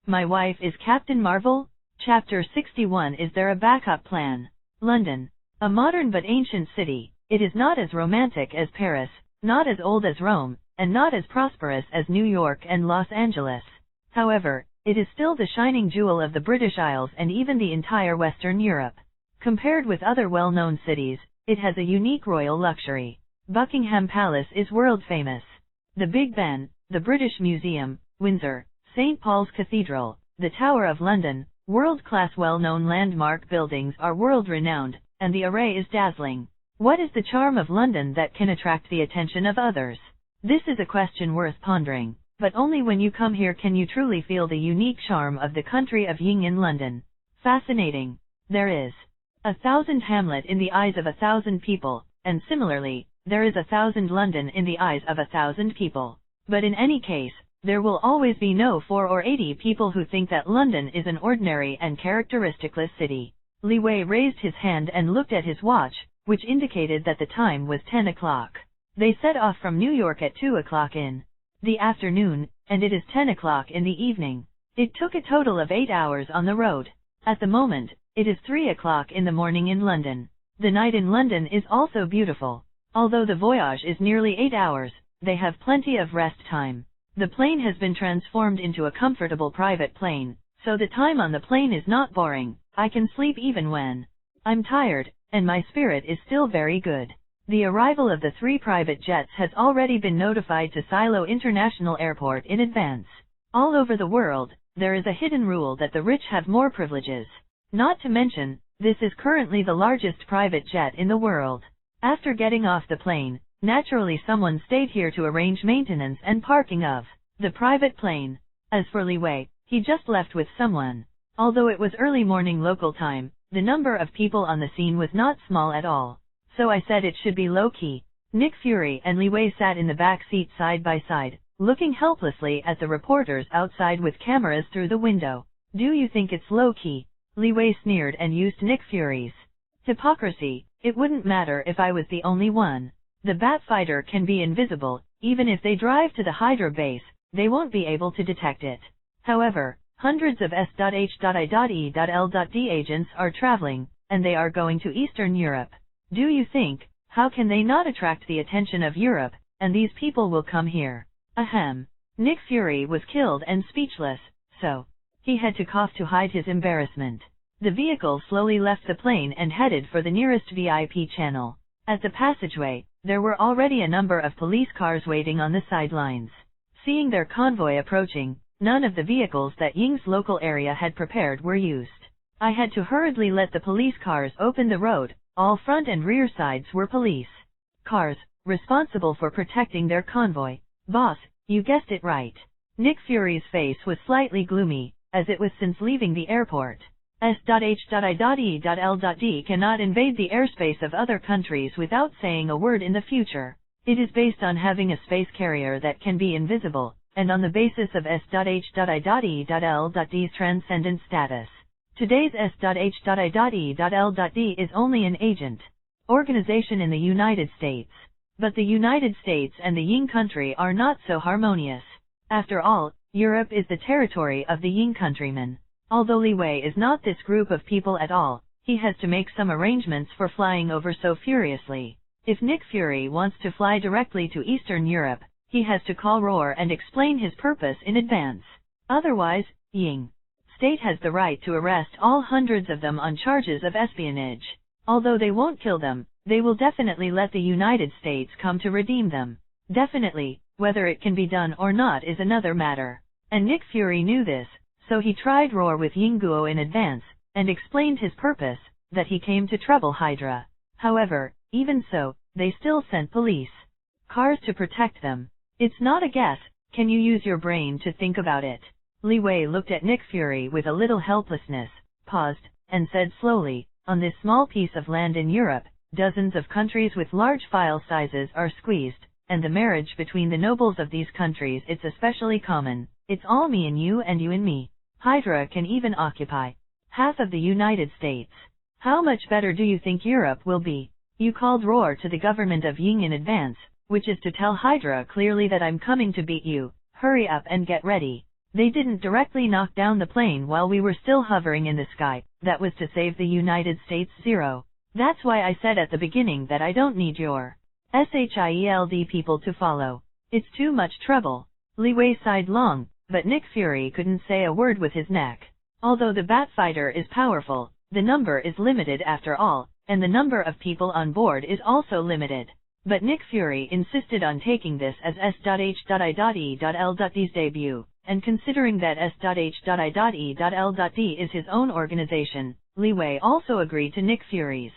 My wife is Captain Marvel? Chapter 61. Is there a backup plan? London. A modern but ancient city, it is not as romantic as Paris, not as old as Rome, and not as prosperous as New York and Los Angeles. However, it is still the shining jewel of the British Isles and even the entire Western Europe. Compared with other well-known cities, it has a unique royal luxury. Buckingham Palace is world-famous. The Big Ben, the British Museum, Windsor, St. Paul's Cathedral, the Tower of London, world-class well-known landmark buildings are world-renowned, and the array is dazzling. What is the charm of London that can attract the attention of others? This is a question worth pondering, but only when you come here can you truly feel the unique charm of the country of Ying in London. Fascinating. There is 1,000 Hamlet in the eyes of 1,000 people, and similarly, there is 1,000 London in the eyes of 1,000 people. But in any case, there will always be no 4 or 80 people who think that London is an ordinary and characteristicless city. Li Wei raised his hand and looked at his watch, which indicated that the time was 10 o'clock. They set off from New York at 2 o'clock in the afternoon, and it is 10 o'clock in the evening. It took a total of 8 hours on the road. At the moment, it is 3 o'clock in the morning in London. The night in London is also beautiful. Although the voyage is nearly 8 hours, they have plenty of rest time. The plane has been transformed into a comfortable private plane, so the time on the plane is not boring. I can sleep even when I'm tired, and my spirit is still very good. The arrival of the 3 private jets has already been notified to Silo International Airport in advance. All over the world, there is a hidden rule that the rich have more privileges. Not to mention, this is currently the largest private jet in the world. After getting off the plane, naturally someone stayed here to arrange maintenance and parking of the private plane. As for Li Wei, he just left with someone. Although it was early morning local time, the number of people on the scene was not small at all. So I said it should be low-key. Nick Fury and Li Wei sat in the back seat side by side, looking helplessly at the reporters outside with cameras through the window. Do you think it's low-key? Li Wei sneered and used Nick Fury's hypocrisy. It wouldn't matter if I was the only one. The Batfighter can be invisible. Even if they drive to the Hydra base, they won't be able to detect it. However, hundreds of S.H.I.E.L.D agents are traveling, and they are going to Eastern Europe. Do you think, how can they not attract the attention of Europe, and these people will come here? Ahem. Nick Fury was killed and speechless, so he had to cough to hide his embarrassment. The vehicle slowly left the plane and headed for the nearest VIP channel. At the passageway, there were already a number of police cars waiting on the sidelines. Seeing their convoy approaching, none of the vehicles that Ying's local area had prepared were used. I had to hurriedly let the police cars open the road. All front and rear sides were police cars, responsible for protecting their convoy. Boss, you guessed it right. Nick Fury's face was slightly gloomy, as it was since leaving the airport. S.H.I.E.L.D cannot invade the airspace of other countries without saying a word in the future. It is based on having a space carrier that can be invisible, and on the basis of S.H.I.E.L.D's transcendent status. Today's S.H.I.E.L.D is only an agent organization in the United States. But the United States and the Ying country are not so harmonious. After all, Europe is the territory of the Ying countrymen. Although Li Wei is not this group of people at all, he has to make some arrangements for flying over so furiously. If Nick Fury wants to fly directly to Eastern Europe, he has to call Roar and explain his purpose in advance. Otherwise, Ying State has the right to arrest all hundreds of them on charges of espionage. Although they won't kill them, they will definitely let the United States come to redeem them. Definitely, whether it can be done or not is another matter. And Nick Fury knew this, so he tried Roar with Ying Guo in advance, and explained his purpose, that he came to trouble Hydra. However, even so, they still sent police cars to protect them. It's not a guess, can you use your brain to think about it? Li Wei looked at Nick Fury with a little helplessness, paused, and said slowly, on this small piece of land in Europe, dozens of countries with large file sizes are squeezed, and the marriage between the nobles of these countries it's especially common. It's all me and you and me. Hydra can even occupy half of the United States. How much better do you think Europe will be? You called Roar to the government of Ying in advance, which is to tell Hydra clearly that I'm coming to beat you. Hurry up and get ready. They didn't directly knock down the plane while we were still hovering in the sky. That was to save the United States zero. That's why I said at the beginning that I don't need your SHIELD people to follow. It's too much trouble. Li Wei sighed long, but Nick Fury couldn't say a word with his neck. Although the Batfighter is powerful, the number is limited after all, and the number of people on board is also limited. But Nick Fury insisted on taking this as S.H.I.E.L.D's debut, and considering that S.H.I.E.L.D is his own organization, Li Wei also agreed to Nick Fury's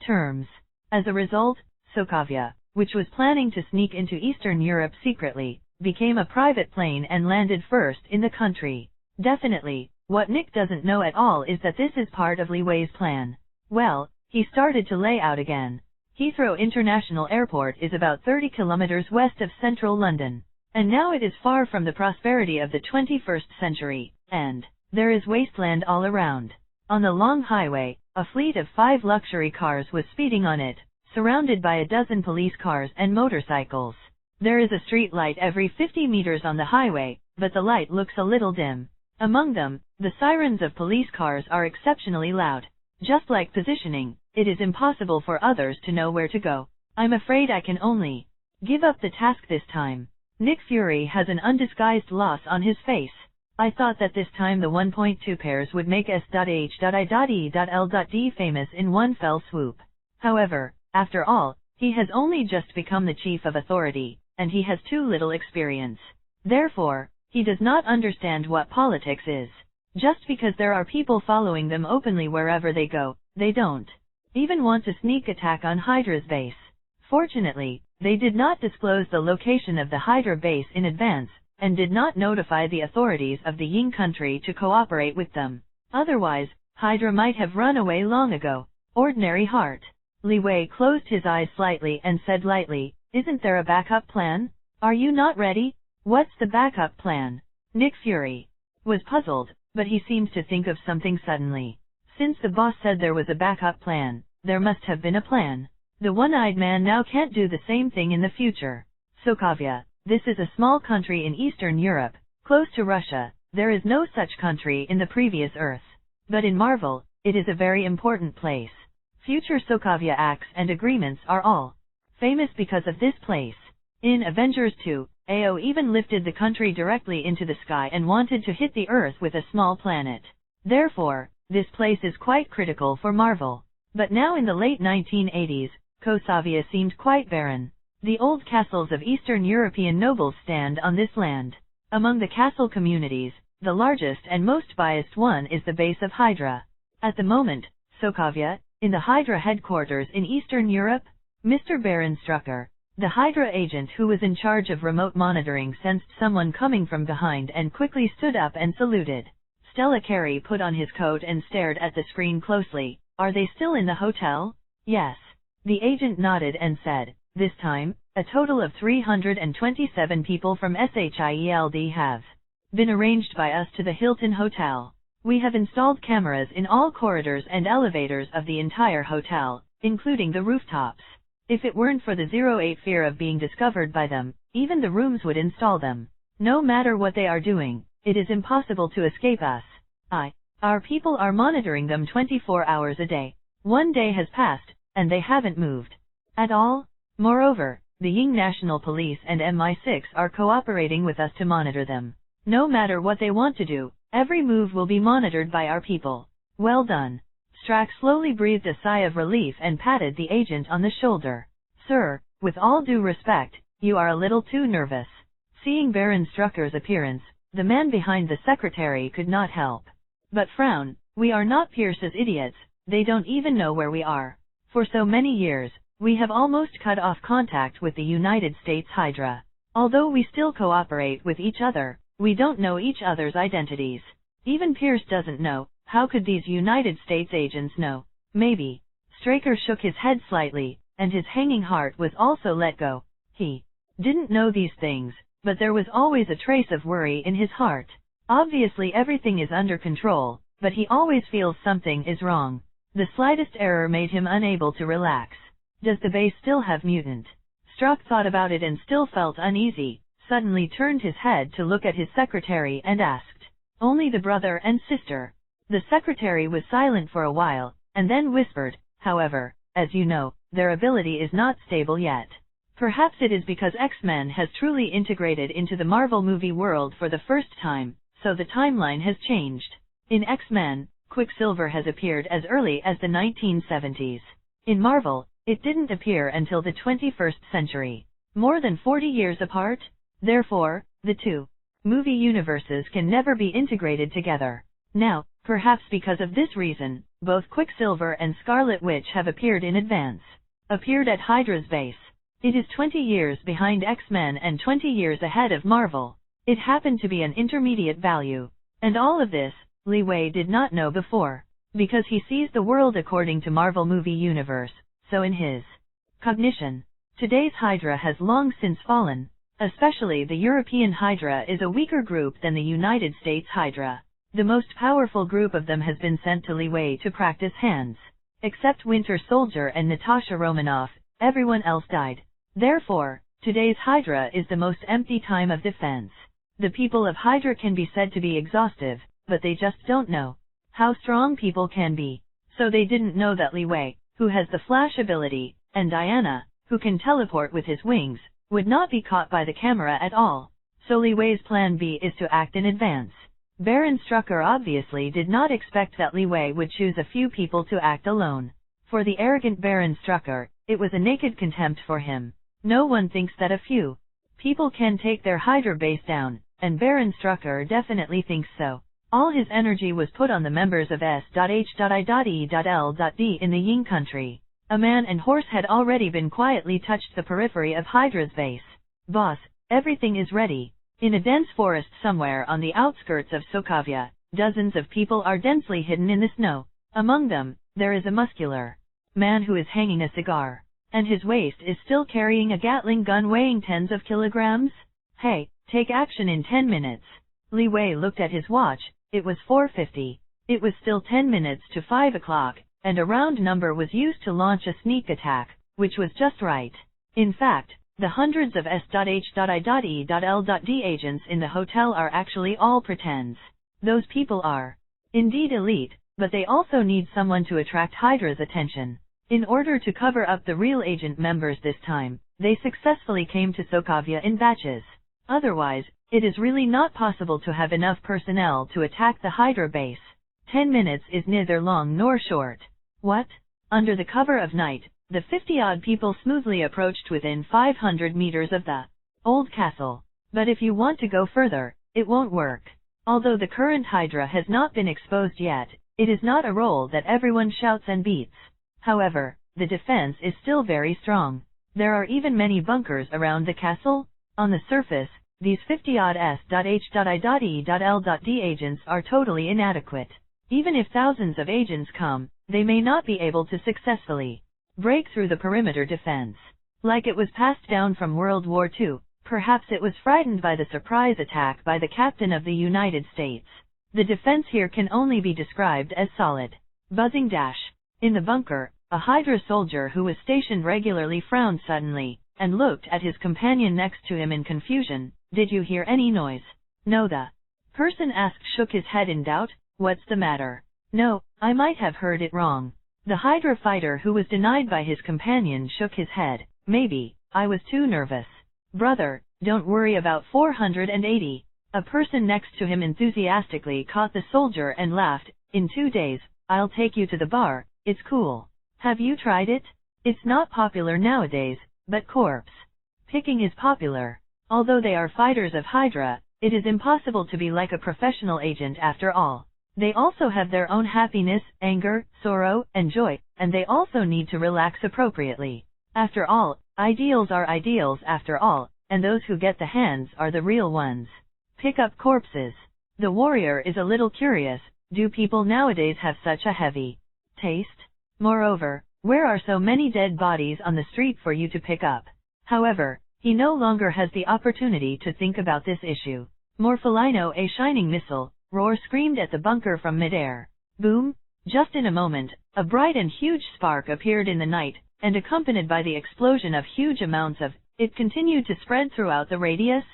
terms. As a result, Sokovia, which was planning to sneak into Eastern Europe secretly, became a private plane and landed first in the country. Definitely, what Nick doesn't know at all is that this is part of Li Wei's plan. Well, he started to lay out again. Heathrow International Airport is about 30 kilometers west of central London. And now it is far from the prosperity of the 21st century, and there is wasteland all around. On the long highway, a fleet of 5 luxury cars was speeding on it, surrounded by a dozen police cars and motorcycles. There is a street light every 50 meters on the highway, but the light looks a little dim. Among them, the sirens of police cars are exceptionally loud. Just like positioning, it is impossible for others to know where to go. I'm afraid I can only give up the task this time. Nick Fury has an undisguised loss on his face. I thought that this time the 1.2 pairs would make S.H.I.E.L.D famous in one fell swoop. However, after all, he has only just become the chief of authority, and he has too little experience. Therefore, he does not understand what politics is. Just because there are people following them openly wherever they go, they don't even want to sneak attack on Hydra's base. Fortunately, they did not disclose the location of the Hydra base in advance, and did not notify the authorities of the Ying country to cooperate with them. Otherwise, Hydra might have run away long ago. Ordinary heart. Li Wei closed his eyes slightly and said lightly, "Isn't there a backup plan? Are you not ready?" "What's the backup plan?" Nick Fury was puzzled, but he seemed to think of something suddenly. Since the boss said there was a backup plan, there must have been a plan. The one-eyed man now can't do the same thing in the future. Sokovia, this is a small country in Eastern Europe, close to Russia. There is no such country in the previous Earth. But in Marvel, it is a very important place. Future Sokovia acts and agreements are all famous because of this place. In Avengers 2, AO even lifted the country directly into the sky and wanted to hit the Earth with a small planet. Therefore, this place is quite critical for Marvel. But now in the late 1980s, Kosovia seemed quite barren. The old castles of Eastern European nobles stand on this land. Among the castle communities, the largest and most biased one is the base of Hydra. At the moment, Sokovia, in the Hydra headquarters in Eastern Europe, Mr. Baron Strucker, the Hydra agent who was in charge of remote monitoring, sensed someone coming from behind and quickly stood up and saluted. Stella Carey put on his coat and stared at the screen closely. "Are they still in the hotel?" "Yes." The agent nodded and said, "This time, a total of 327 people from SHIELD have been arranged by us to the Hilton Hotel. We have installed cameras in all corridors and elevators of the entire hotel, including the rooftops. If it weren't for the 08 fear of being discovered by them, even the rooms would install them. No matter what they are doing, it is impossible to escape us. Our people are monitoring them 24 hours a day. One day has passed, and they haven't moved at all. Moreover, the Ying National Police and MI6 are cooperating with us to monitor them. No matter what they want to do, every move will be monitored by our people." "Well done." Strack slowly breathed a sigh of relief and patted the agent on the shoulder. "Sir, with all due respect, you are a little too nervous." Seeing Baron Strucker's appearance, the man behind the secretary could not help but frown. "We are not Pierce's idiots, they don't even know where we are. For so many years, we have almost cut off contact with the United States Hydra. Although we still cooperate with each other, we don't know each other's identities. Even Pierce doesn't know. How could these United States agents know?" "Maybe." Straker shook his head slightly, and his hanging heart was also let go. He didn't know these things, but there was always a trace of worry in his heart. Obviously everything is under control, but he always feels something is wrong. The slightest error made him unable to relax. Does the base still have mutant? Struck thought about it and still felt uneasy. suddenly turned his head to look at his secretary and asked, "Only the brother and sister?" The secretary was silent for a while, and then whispered, "However, as you know, their ability is not stable yet. Perhaps it is because X-Men has truly integrated into the Marvel movie world for the first time, so the timeline has changed. In X-Men, Quicksilver has appeared as early as the 1970s. In Marvel, it didn't appear until the 21st century. More than 40 years apart? Therefore, the two movie universes can never be integrated together. Now, perhaps because of this reason, both Quicksilver and Scarlet Witch have appeared in advance. Appeared at Hydra's base. It is 20 years behind X-Men and 20 years ahead of Marvel. It happened to be an intermediate value. And all of this, Li Wei did not know before. Because he sees the world according to Marvel movie universe, so in his cognition, today's Hydra has long since fallen. Especially the European Hydra is a weaker group than the United States Hydra. The most powerful group of them has been sent to Li Wei to practice hands. Except Winter Soldier and Natasha Romanoff, everyone else died. Therefore, today's Hydra is the most empty time of defense. The people of Hydra can be said to be exhaustive, but they just don't know how strong people can be. So they didn't know that Li Wei, who has the Flash ability, and Diana, who can teleport with his wings, would not be caught by the camera at all. So Li Wei's plan B is to act in advance. Baron Strucker obviously did not expect that Li Wei would choose a few people to act alone. For the arrogant Baron Strucker, it was a naked contempt for him. No one thinks that a few people can take their Hydra base down, and Baron Strucker definitely thinks so. All his energy was put on the members of S.H.I.E.L.D. in the Ying country. A man and horse had already been quietly touched the periphery of Hydra's base. "Boss, everything is ready." In a dense forest somewhere on the outskirts of Sokovia, dozens of people are densely hidden in the snow. Among them, there is a muscular man who is hanging a cigar, and his waist is still carrying a Gatling gun weighing tens of kilograms. "Hey, take action in 10 minutes. Li Wei looked at his watch. It was 4:50. It was still 10 minutes to 5 o'clock, and a round number was used to launch a sneak attack, which was just right. In fact, the hundreds of S.H.I.E.L.D. agents in the hotel are actually all pretends. Those people are indeed elite, but they also need someone to attract Hydra's attention. In order to cover up the real agent members this time, they successfully came to Sokovia in batches. Otherwise, it is really not possible to have enough personnel to attack the Hydra base. 10 minutes is neither long nor short. What? Under the cover of night, the 50-odd people smoothly approached within 500 meters of the old castle. But if you want to go further, it won't work. Although the current Hydra has not been exposed yet, it is not a role that everyone shouts and beats. However, the defense is still very strong. There are even many bunkers around the castle. On the surface, these 50-odd S.H.I.E.L.D. agents are totally inadequate. Even if thousands of agents come, they may not be able to successfully break through the perimeter defense. Like it was passed down from World War II, perhaps it was frightened by the surprise attack by the captain of the United States. The defense here can only be described as solid. Buzzing dash. In the bunker, a Hydra soldier who was stationed regularly frowned suddenly, and looked at his companion next to him in confusion. "Did you hear any noise?" "No." The person asked shook his head in doubt. "What's the matter?" "No, I might have heard it wrong." The Hydra fighter who was denied by his companion shook his head. "Maybe, I was too nervous." "Brother, don't worry about 480. A person next to him enthusiastically caught the soldier and laughed. "In 2 days, I'll take you to the bar. It's cool. Have you tried it? It's not popular nowadays, but corpse picking is popular. Although they are fighters of Hydra, it is impossible to be like a professional agent after all. They also have their own happiness, anger, sorrow, and joy, and they also need to relax appropriately. After all, ideals are ideals after all, and those who get the hands are the real ones. Pick up corpses." The warrior is a little curious. Do people nowadays have such a heavy taste? Moreover, where are so many dead bodies on the street for you to pick up? However, he no longer has the opportunity to think about this issue. Morpholino, a shining missile, roar screamed at the bunker from midair. Boom! Just in a moment, a bright and huge spark appeared in the night, and accompanied by the explosion of huge amounts of it continued to spread throughout the radius.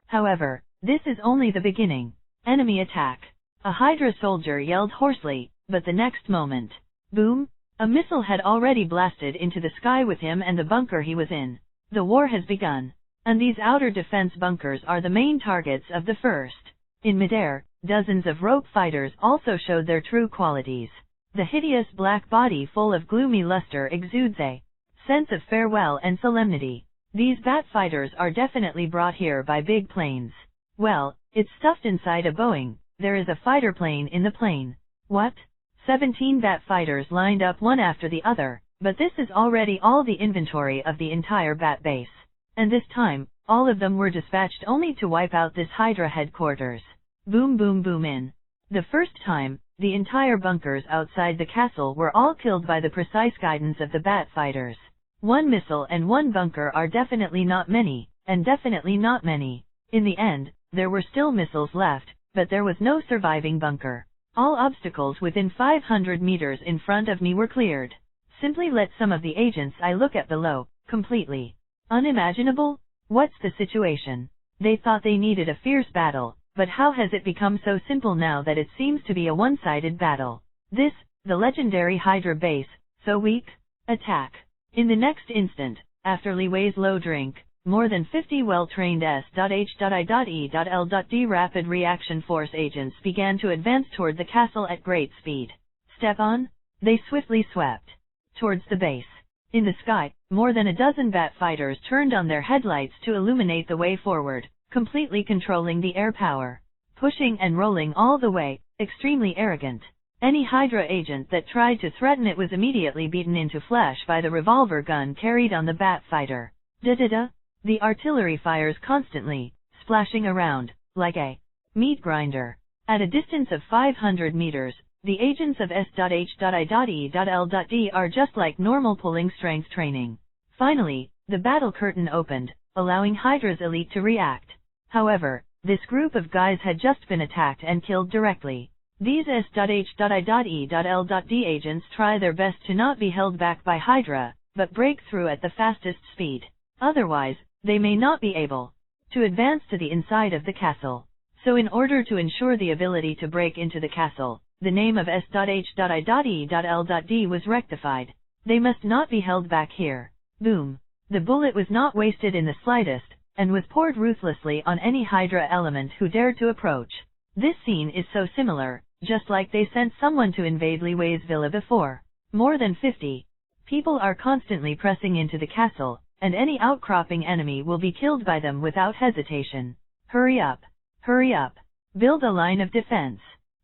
However, this is only the beginning. Enemy attack. A Hydra soldier yelled hoarsely, but the next moment, boom! A missile had already blasted into the sky with him and the bunker he was in. The war has begun. And these outer defense bunkers are the main targets of the first. In midair, dozens of rope fighters also showed their true qualities. The hideous black body full of gloomy luster exudes a sense of farewell and solemnity. These bat fighters are definitely brought here by big planes. Well, it's stuffed inside a Boeing. There is a fighter plane in the plane. What? 17 bat fighters lined up one after the other, but this is already all the inventory of the entire bat base. And this time, all of them were dispatched only to wipe out this Hydra headquarters. Boom boom boom in. The first time, the entire bunkers outside the castle were all killed by the precise guidance of the bat fighters. One missile and one bunker are definitely not many, and definitely not many. In the end, there were still missiles left, but there was no surviving bunker. All obstacles within 500 meters in front of me were cleared. Simply let some of the agents I look at below, completely unimaginable? What's the situation? They thought they needed a fierce battle, but how has it become so simple now that it seems to be a one-sided battle? This, the legendary Hydra base, so weak? Attack. In the next instant, after Li Wei's low drink, more than 50 well-trained S.H.I.E.L.D. rapid reaction force agents began to advance toward the castle at great speed. Step on? They swiftly swept towards the base. In the sky, more than a dozen bat fighters turned on their headlights to illuminate the way forward, completely controlling the air power. Pushing and rolling all the way, extremely arrogant. Any Hydra agent that tried to threaten it was immediately beaten into flesh by the revolver gun carried on the bat fighter. Da-da-da. The artillery fires constantly, splashing around, like a meat grinder. At a distance of 500 meters, the agents of S.H.I.E.L.D. are just like normal pulling strength training. Finally, the battle curtain opened, allowing Hydra's elite to react. However, this group of guys had just been attacked and killed directly. These S.H.I.E.L.D. agents try their best to not be held back by Hydra, but break through at the fastest speed. Otherwise, they may not be able to advance to the inside of the castle. So in order to ensure the ability to break into the castle, the name of S.H.I.E.L.D. was rectified. They must not be held back here. Boom. The bullet was not wasted in the slightest, and was poured ruthlessly on any Hydra element who dared to approach. This scene is so similar, just like they sent someone to invade Li Wei's villa before. More than 50 people are constantly pressing into the castle, and any outcropping enemy will be killed by them without hesitation. Hurry up. Hurry up. Build a line of defense.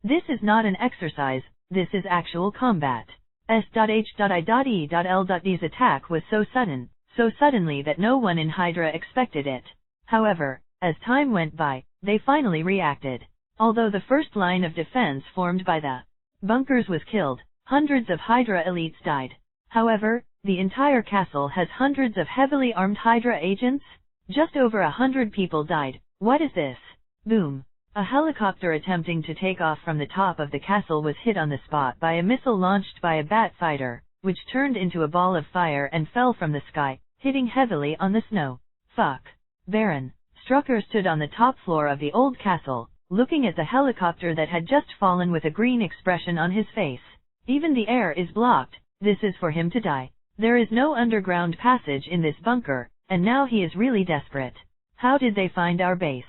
This is not an exercise, this is actual combat. S.H.I.E.L.D.'s attack was so suddenly that no one in Hydra expected it. However, as time went by, they finally reacted. Although the first line of defense formed by the bunkers was killed, hundreds of Hydra elites died. However, the entire castle has hundreds of heavily armed Hydra agents? Just over 100 people died. What is this? Boom. A helicopter attempting to take off from the top of the castle was hit on the spot by a missile launched by a bat fighter, which turned into a ball of fire and fell from the sky, hitting heavily on the snow. Fuck. Baron Strucker stood on the top floor of the old castle, looking at the helicopter that had just fallen with a green expression on his face. Even the air is blocked, this is for him to die. There is no underground passage in this bunker, and now he is really desperate. How did they find our base?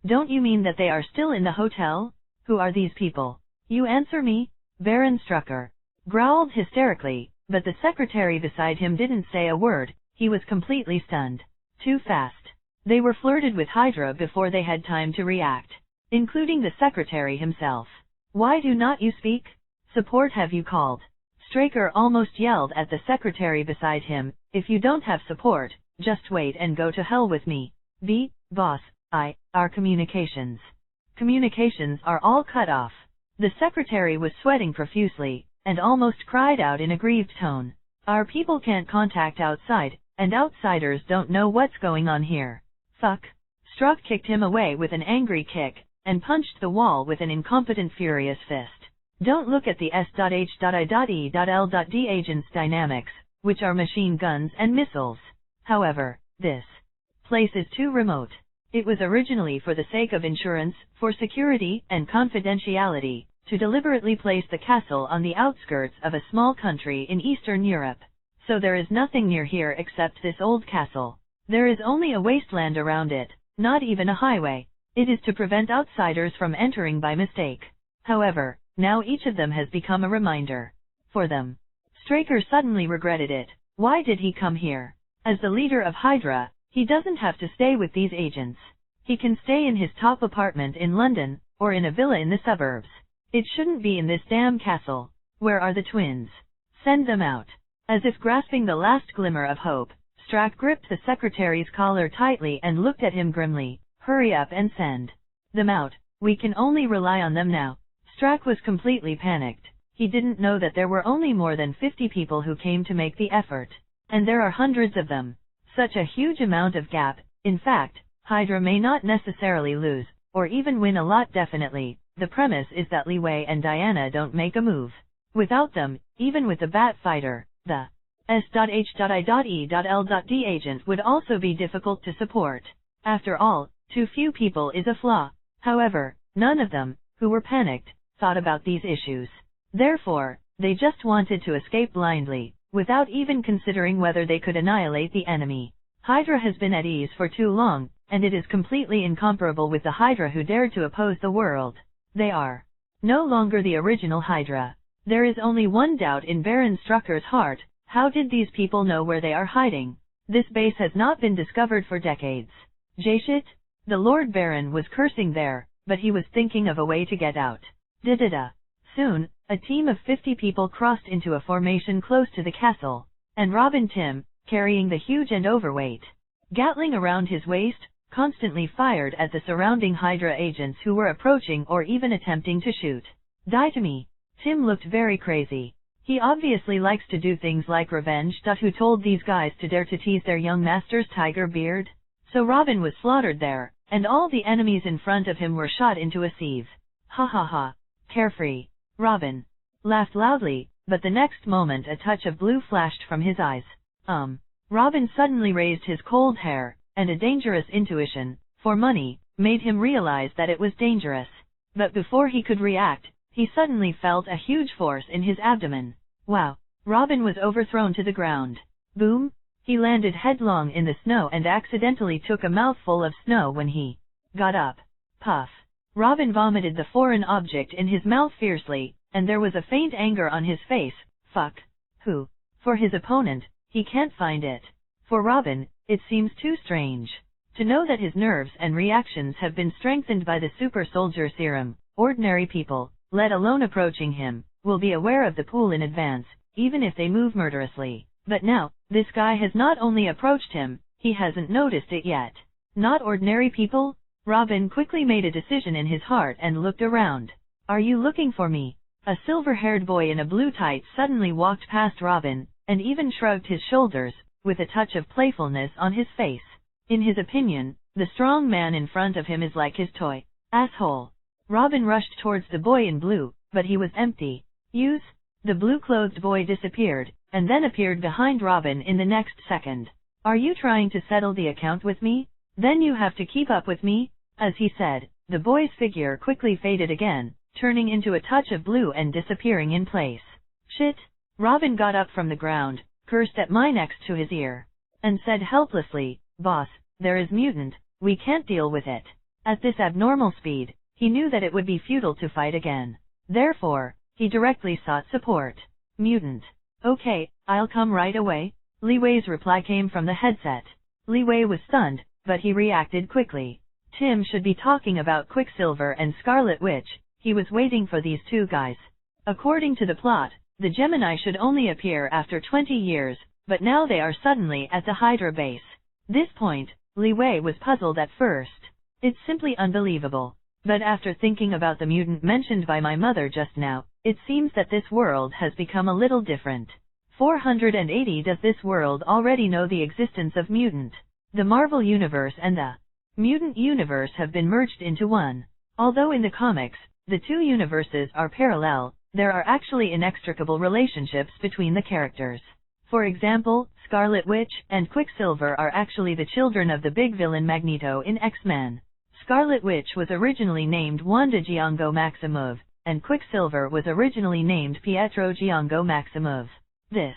Don't you mean that they are still in the hotel? Who are these people? You answer me? Baron Strucker growled hysterically, but the secretary beside him didn't say a word, he was completely stunned. Too fast. They were flirted with Hydra before they had time to react, including the secretary himself. Why do not you speak? Support have you called? Straker almost yelled at the secretary beside him, if you don't have support, just wait and go to hell with me. Boss, our communications. Communications are all cut off. The secretary was sweating profusely, and almost cried out in a grieved tone. Our people can't contact outside, and outsiders don't know what's going on here. Fuck. Struck kicked him away with an angry kick, and punched the wall with an incompetent furious fist. Don't look at the S.H.I.E.L.D. agents' dynamics, which are machine guns and missiles. However, this place is too remote. It was originally for the sake of insurance, for security and confidentiality, to deliberately place the castle on the outskirts of a small country in Eastern Europe. So there is nothing near here except this old castle. There is only a wasteland around it, not even a highway. It is to prevent outsiders from entering by mistake. However, now each of them has become a reminder for them. Straker suddenly regretted it. Why did he come here? As the leader of Hydra, he doesn't have to stay with these agents. He can stay in his top apartment in London, or in a villa in the suburbs. It shouldn't be in this damn castle. Where are the twins? Send them out. As if grasping the last glimmer of hope, Strack gripped the secretary's collar tightly and looked at him grimly. Hurry up and send them out. We can only rely on them now. Strack was completely panicked. He didn't know that there were only more than 50 people who came to make the effort. And there are hundreds of them. Such a huge amount of gap. In fact, Hydra may not necessarily lose, or even win a lot definitely. The premise is that Li Wei and Diana don't make a move. Without them, even with the Bat Fighter, the S.H.I.E.L.D agent would also be difficult to support. After all, too few people is a flaw. However, none of them, who were panicked, thought about these issues. Therefore, they just wanted to escape blindly, without even considering whether they could annihilate the enemy. Hydra has been at ease for too long, and it is completely incomparable with the Hydra who dared to oppose the world. They are no longer the original Hydra. There is only one doubt in Baron Strucker's heart. How did these people know where they are hiding? This base has not been discovered for decades. Jashit? The Lord Baron was cursing there, but he was thinking of a way to get out. Da-da-da. Soon, a team of 50 people crossed into a formation close to the castle, and Robin Tim, carrying the huge and overweight Gatling around his waist, constantly fired at the surrounding Hydra agents who were approaching or even attempting to shoot. Die to me. Tim looked very crazy. He obviously likes to do things like revenge. Who told these guys to dare to tease their young master's tiger beard? So Robin was slaughtered there, and all the enemies in front of him were shot into a sieve. Ha ha ha. Carefree. Robin laughed loudly, but the next moment a touch of blue flashed from his eyes. Robin suddenly raised his cold hair, and a dangerous intuition, for money, made him realize that it was dangerous. But before he could react, he suddenly felt a huge force in his abdomen. Wow! Robin was overthrown to the ground. Boom! He landed headlong in the snow and accidentally took a mouthful of snow when he got up. Puff! Robin vomited the foreign object in his mouth fiercely, and there was a faint anger on his face. Fuck. Who? For his opponent, he can't find it. For Robin, it seems too strange to know that his nerves and reactions have been strengthened by the super soldier serum. Ordinary people, let alone approaching him, will be aware of the pool in advance, even if they move murderously. But now, this guy has not only approached him, he hasn't noticed it yet. Not ordinary people? Robin quickly made a decision in his heart and looked around. Are you looking for me? A silver-haired boy in a blue tights suddenly walked past Robin, and even shrugged his shoulders, with a touch of playfulness on his face. In his opinion, the strong man in front of him is like his toy. Asshole. Robin rushed towards the boy in blue, but he was empty. Use? The blue-clothed boy disappeared, and then appeared behind Robin in the next second. Are you trying to settle the account with me? Then you have to keep up with me? As he said, the boy's figure quickly faded again, turning into a touch of blue and disappearing in place. Shit! Robin got up from the ground, cursed at my next to his ear, and said helplessly, Boss, there is mutant, we can't deal with it. At this abnormal speed, he knew that it would be futile to fight again. Therefore, he directly sought support. Mutant. Okay, I'll come right away. Li Wei's reply came from the headset. Li Wei was stunned, but he reacted quickly. Tim should be talking about Quicksilver and Scarlet Witch. He was waiting for these two guys. According to the plot, the Gemini should only appear after 20 years, but now they are suddenly at the Hydra base. This point, Li Wei was puzzled at first. It's simply unbelievable. But after thinking about the mutant mentioned by my mother just now, it seems that this world has become a little different. 480 Does this world already know the existence of mutant? The Marvel Universe and the Mutant Universe have been merged into one. Although in the comics, the two universes are parallel, there are actually inextricable relationships between the characters. For example, Scarlet Witch and Quicksilver are actually the children of the big villain Magneto in X-Men. Scarlet Witch was originally named Wanda Django Maximoff, and Quicksilver was originally named Pietro Django Maximoff. This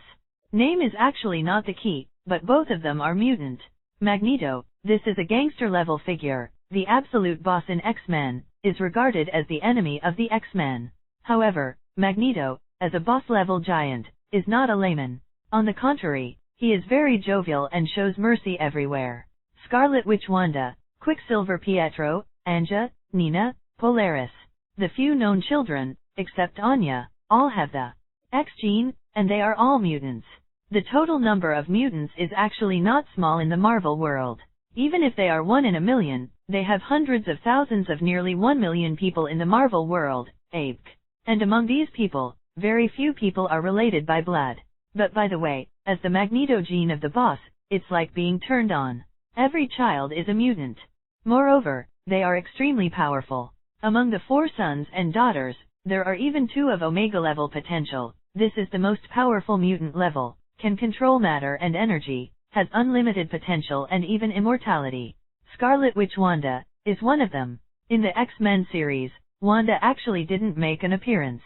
name is actually not the key, but both of them are mutant. Magneto, this is a gangster-level figure, the absolute boss in X-Men, is regarded as the enemy of the X-Men. However, Magneto, as a boss-level giant, is not a layman. On the contrary, he is very jovial and shows mercy everywhere. Scarlet Witch Wanda, Quicksilver Pietro, Anja, Nina, Polaris. The few known children, except Anya, all have the X gene, and they are all mutants. The total number of mutants is actually not small in the Marvel world. Even if they are 1 in a million, they have hundreds of thousands of nearly 1 million people in the Marvel world, and among these people, very few people are related by blood. But by the way, as the Magneto gene of the boss, it's like being turned on. Every child is a mutant. Moreover, they are extremely powerful. Among the 4 sons and daughters, there are even 2 of Omega level potential. This is the most powerful mutant level, can control matter and energy, has unlimited potential and even immortality. Scarlet Witch Wanda is one of them. In the X-Men series, Wanda actually didn't make an appearance.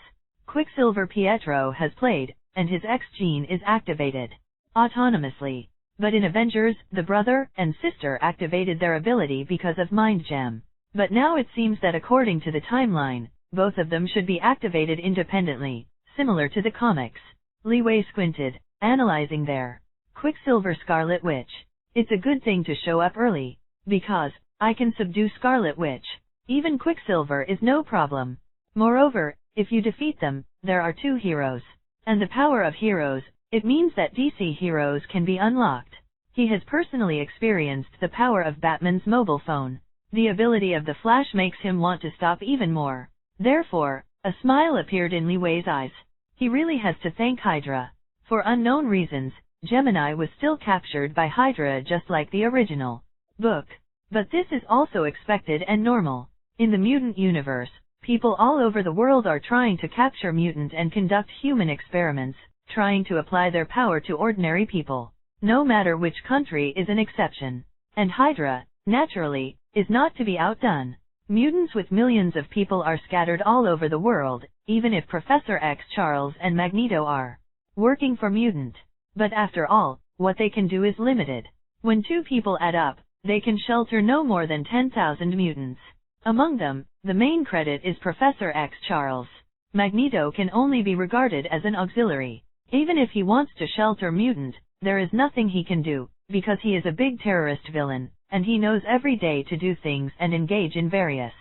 Quicksilver Pietro has played, and his X gene is activated autonomously. But in Avengers, the brother and sister activated their ability because of Mind Gem. But now it seems that according to the timeline, both of them should be activated independently, similar to the comics. Li Wei squinted, analyzing their Quicksilver Scarlet Witch. It's a good thing to show up early, because I can subdue Scarlet Witch. Even Quicksilver is no problem. Moreover, if you defeat them, there are 2 heroes. And the power of heroes, it means that DC heroes can be unlocked. He has personally experienced the power of Batman's mobile phone. The ability of the Flash makes him want to stop even more. Therefore, a smile appeared in Li Wei's eyes. He really has to thank Hydra. For unknown reasons, Gemini was still captured by Hydra just like the original book. But this is also expected and normal. In the mutant universe, people all over the world are trying to capture mutant and conduct human experiments, trying to apply their power to ordinary people. No matter which country is an exception. And Hydra, naturally, is not to be outdone. Mutants with millions of people are scattered all over the world, even if Professor X Charles and Magneto are working for mutant. But after all, what they can do is limited. When 2 people add up, they can shelter no more than 10,000 mutants. Among them, the main credit is Professor X Charles. Magneto can only be regarded as an auxiliary. Even if he wants to shelter mutant, there is nothing he can do, because he is a big terrorist villain, and he knows every day to do things and engage in various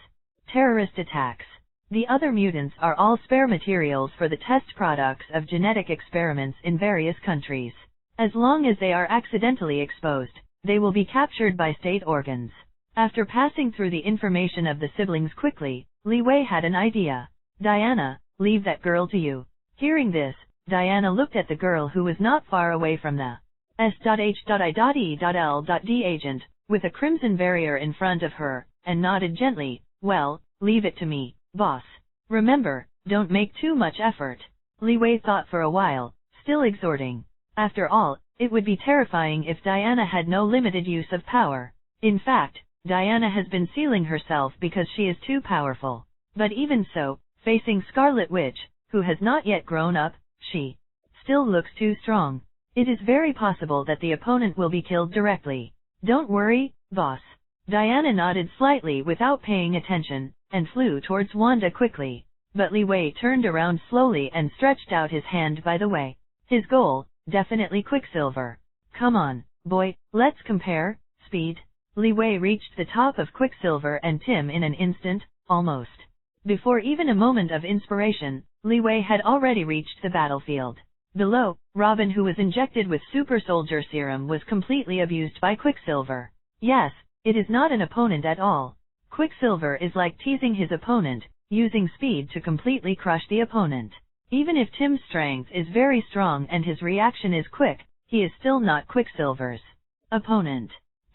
terrorist attacks. The other mutants are all spare materials for the test products of genetic experiments in various countries. As long as they are accidentally exposed, they will be captured by state organs. After passing through the information of the siblings quickly, Li Wei had an idea. Diana, leave that girl to you. Hearing this, Diana looked at the girl who was not far away from the S.H.I.E.L.D. agent, with a crimson barrier in front of her, and nodded gently. Well, leave it to me, boss. Remember, don't make too much effort. Li Wei thought for a while, still exhorting. After all, it would be terrifying if Diana had no limited use of power. In fact, Diana has been sealing herself because she is too powerful. But even so, facing Scarlet Witch, who has not yet grown up, she still looks too strong. It is very possible that the opponent will be killed directly. Don't worry, boss. Diana nodded slightly without paying attention, and flew towards Wanda quickly. But Li Wei turned around slowly and stretched out his hand by the way. His goal, definitely Quicksilver. Come on, boy, let's compare speed. Li Wei reached the top of Quicksilver and Tim in an instant, almost. Before even a moment of inspiration, Li Wei had already reached the battlefield. Below, Robin, who was injected with super soldier serum, was completely abused by Quicksilver. Yes, it is not an opponent at all. Quicksilver is like teasing his opponent, using speed to completely crush the opponent. Even if Tim's strength is very strong and his reaction is quick, he is still not Quicksilver's opponent.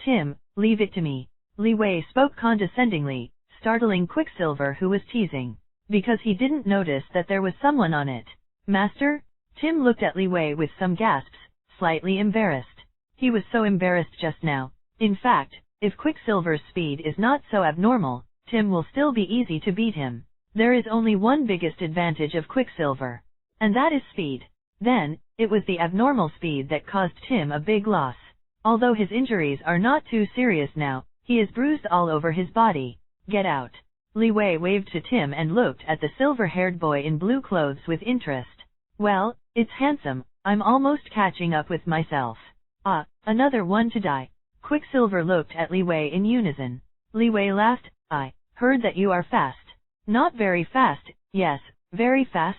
Tim, leave it to me. Li Wei spoke condescendingly, startling Quicksilver, who was teasing, because he didn't notice that there was someone on it. Master? Tim looked at Li Wei with some gasps, slightly embarrassed. He was so embarrassed just now. In fact, if Quicksilver's speed is not so abnormal, Tim will still be easy to beat him. There is only one biggest advantage of Quicksilver, and that is speed. Then, it was the abnormal speed that caused Tim a big loss. Although his injuries are not too serious now, he is bruised all over his body. Get out. Li Wei waved to Tim and looked at the silver-haired boy in blue clothes with interest. Well, it's handsome, I'm almost catching up with myself. Ah, another one to die. Quicksilver looked at Li Wei in unison. Li Wei laughed. I heard that you are fast. Not very fast, yes, very fast.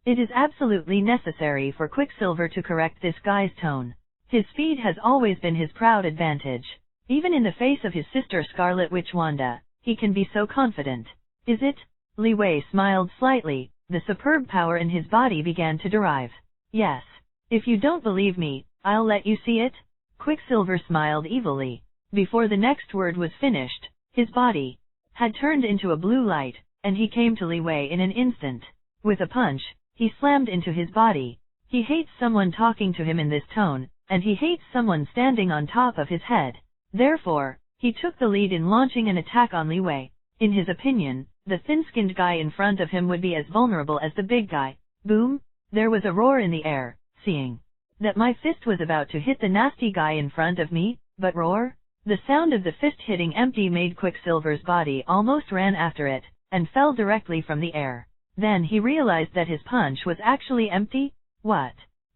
It is absolutely necessary for Quicksilver to correct this guy's tone. His speed has always been his proud advantage. Even in the face of his sister Scarlet Witch Wanda, he can be so confident. Is it? Li Wei smiled slightly. The superb power in his body began to derive. Yes. If you don't believe me, I'll let you see it. Quicksilver smiled evilly. Before the next word was finished, his body had turned into a blue light, and he came to Li Wei in an instant. With a punch, he slammed into his body. He hates someone talking to him in this tone, and he hates someone standing on top of his head. Therefore, he took the lead in launching an attack on Li Wei. In his opinion, the thin-skinned guy in front of him would be as vulnerable as the big guy. Boom! There was a roar in the air, seeing that my fist was about to hit the nasty guy in front of me, but roar? The sound of the fist hitting empty made Quicksilver's body almost ran after it, and fell directly from the air. Then he realized that his punch was actually empty. What?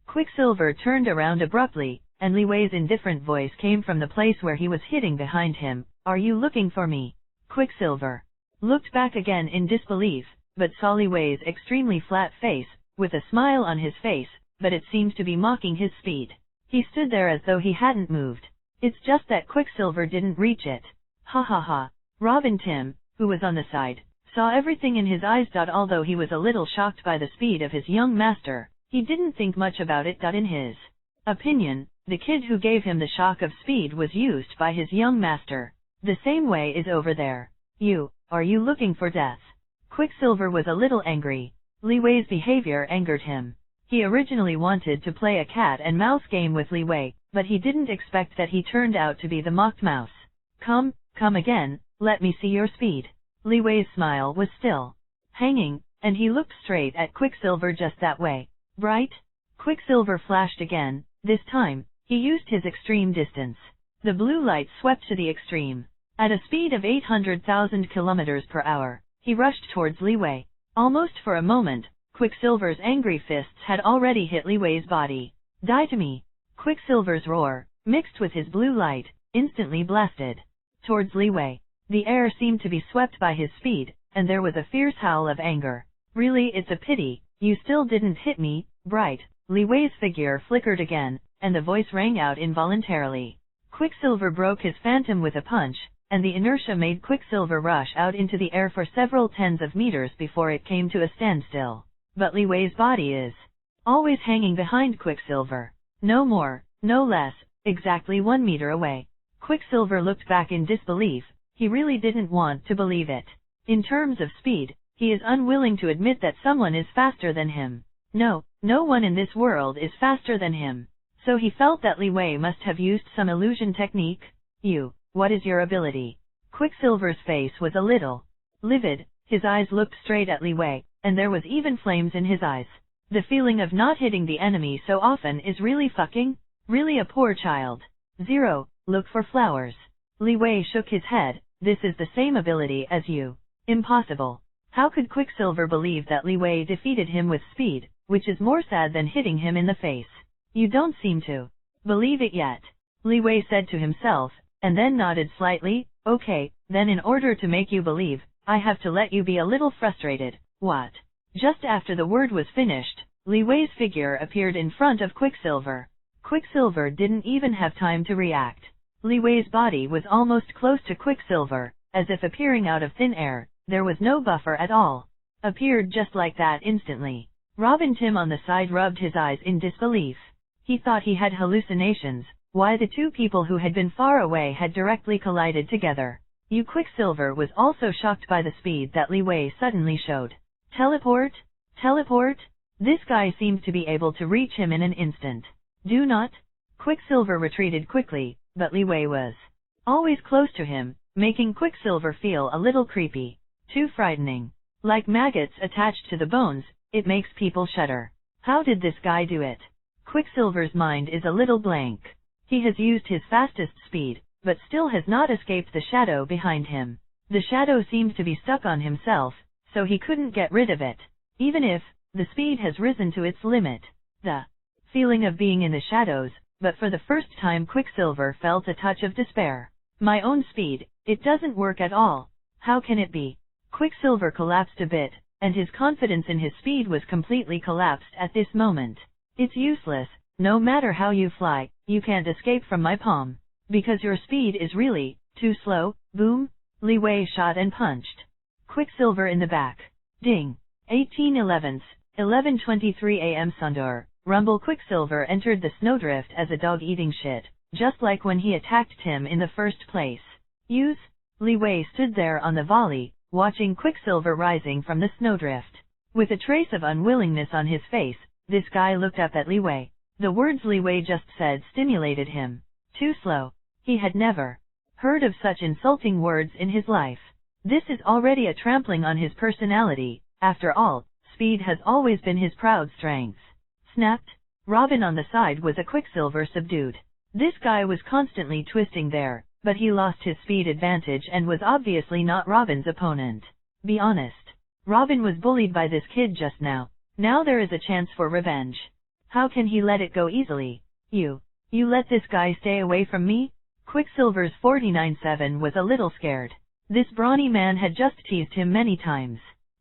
Quicksilver turned around abruptly, and Li Wei's indifferent voice came from the place where he was hitting behind him. Are you looking for me? Quicksilver looked back again in disbelief, but saw Li Wei's extremely flat face, with a smile on his face, but it seemed to be mocking his speed. He stood there as though he hadn't moved. It's just that Quicksilver didn't reach it. Ha ha ha. Robin Tim, who was on the side, saw everything in his eyes. Although he was a little shocked by the speed of his young master, he didn't think much about it. In his opinion, the kid who gave him the shock of speed was used by his young master. The same way is over there. Are you looking for death? Quicksilver was a little angry. Li Wei's behavior angered him. He originally wanted to play a cat-and-mouse game with Li Wei, but he didn't expect that he turned out to be the mocked mouse. Come again, let me see your speed. Li Wei's smile was still hanging, and he looked straight at Quicksilver just that way. Bright? Quicksilver flashed again. This time, he used his extreme distance. The blue light swept to the extreme. At a speed of 800,000 kilometers per hour, he rushed towards Li Wei. Almost for a moment, Quicksilver's angry fists had already hit Li Wei's body. Die to me! Quicksilver's roar, mixed with his blue light, instantly blasted towards Li Wei. The air seemed to be swept by his speed, and there was a fierce howl of anger. Really, it's a pity, you still didn't hit me, Bright. Li Wei's figure flickered again, and the voice rang out involuntarily. Quicksilver broke his phantom with a punch, and the inertia made Quicksilver rush out into the air for several tens of meters before it came to a standstill. But Li Wei's body is always hanging behind Quicksilver. No more, no less, exactly 1 meter away. Quicksilver looked back in disbelief. He really didn't want to believe it. In terms of speed, he is unwilling to admit that someone is faster than him. No one in this world is faster than him. So he felt that Li Wei must have used some illusion technique. What is your ability? Quicksilver's face was a little livid. His eyes looked straight at Li Wei, and there was even flames in his eyes. The feeling of not hitting the enemy so often is really really a poor child. 0. Look for flowers. Li Wei shook his head. This is the same ability as you. Impossible. How could Quicksilver believe that Li Wei defeated him with speed, which is more sad than hitting him in the face? You don't seem to believe it yet, Li Wei said to himself, and then nodded slightly. Okay, then in order to make you believe, I have to let you be a little frustrated. What? Just after the word was finished, Li Wei's figure appeared in front of Quicksilver. Quicksilver didn't even have time to react. Li Wei's body was almost close to Quicksilver, as if appearing out of thin air. There was no buffer at all. Appeared just like that instantly. Robin Tim on the side rubbed his eyes in disbelief. He thought he had hallucinations. Why the two people who had been far away had directly collided together. Quicksilver was also shocked by the speed that Li Wei suddenly showed. Teleport? Teleport? This guy seemed to be able to reach him in an instant. Do not. Quicksilver retreated quickly, but Li Wei was always close to him, making Quicksilver feel a little creepy. Too frightening. Like maggots attached to the bones, it makes people shudder. How did this guy do it? Quicksilver's mind is a little blank. He has used his fastest speed, but still has not escaped the shadow behind him. The shadow seems to be stuck on himself, so he couldn't get rid of it. Even if the speed has risen to its limit. The feeling of being in the shadows, but for the first time Quicksilver felt a touch of despair. My own speed, it doesn't work at all. How can it be? Quicksilver collapsed a bit, and his confidence in his speed was completely collapsed at this moment. It's useless. No matter how you fly, you can't escape from my palm. Because your speed is really too slow. Boom! Li Wei shot and punched Quicksilver in the back. Ding! 18/11, 11:23 a.m. Sundar. Rumble. Quicksilver entered the snowdrift as a dog eating shit, just like when he attacked Tim in the first place. Use. Li Wei stood there on the volley, watching Quicksilver rising from the snowdrift. With a trace of unwillingness on his face, this guy looked up at Li Wei. The words Li Wei just said stimulated him. Too slow. He had never heard of such insulting words in his life. This is already a trampling on his personality. After all, speed has always been his proud strength. Snapped. Robin on the side was a Quicksilver subdued. This guy was constantly twisting there, but he lost his speed advantage and was obviously not Robin's opponent. Be honest. Robin was bullied by this kid just now. Now there is a chance for revenge. How can he let it go easily? You let this guy stay away from me? Quicksilver's 49/7 was a little scared. This brawny man had just teased him many times.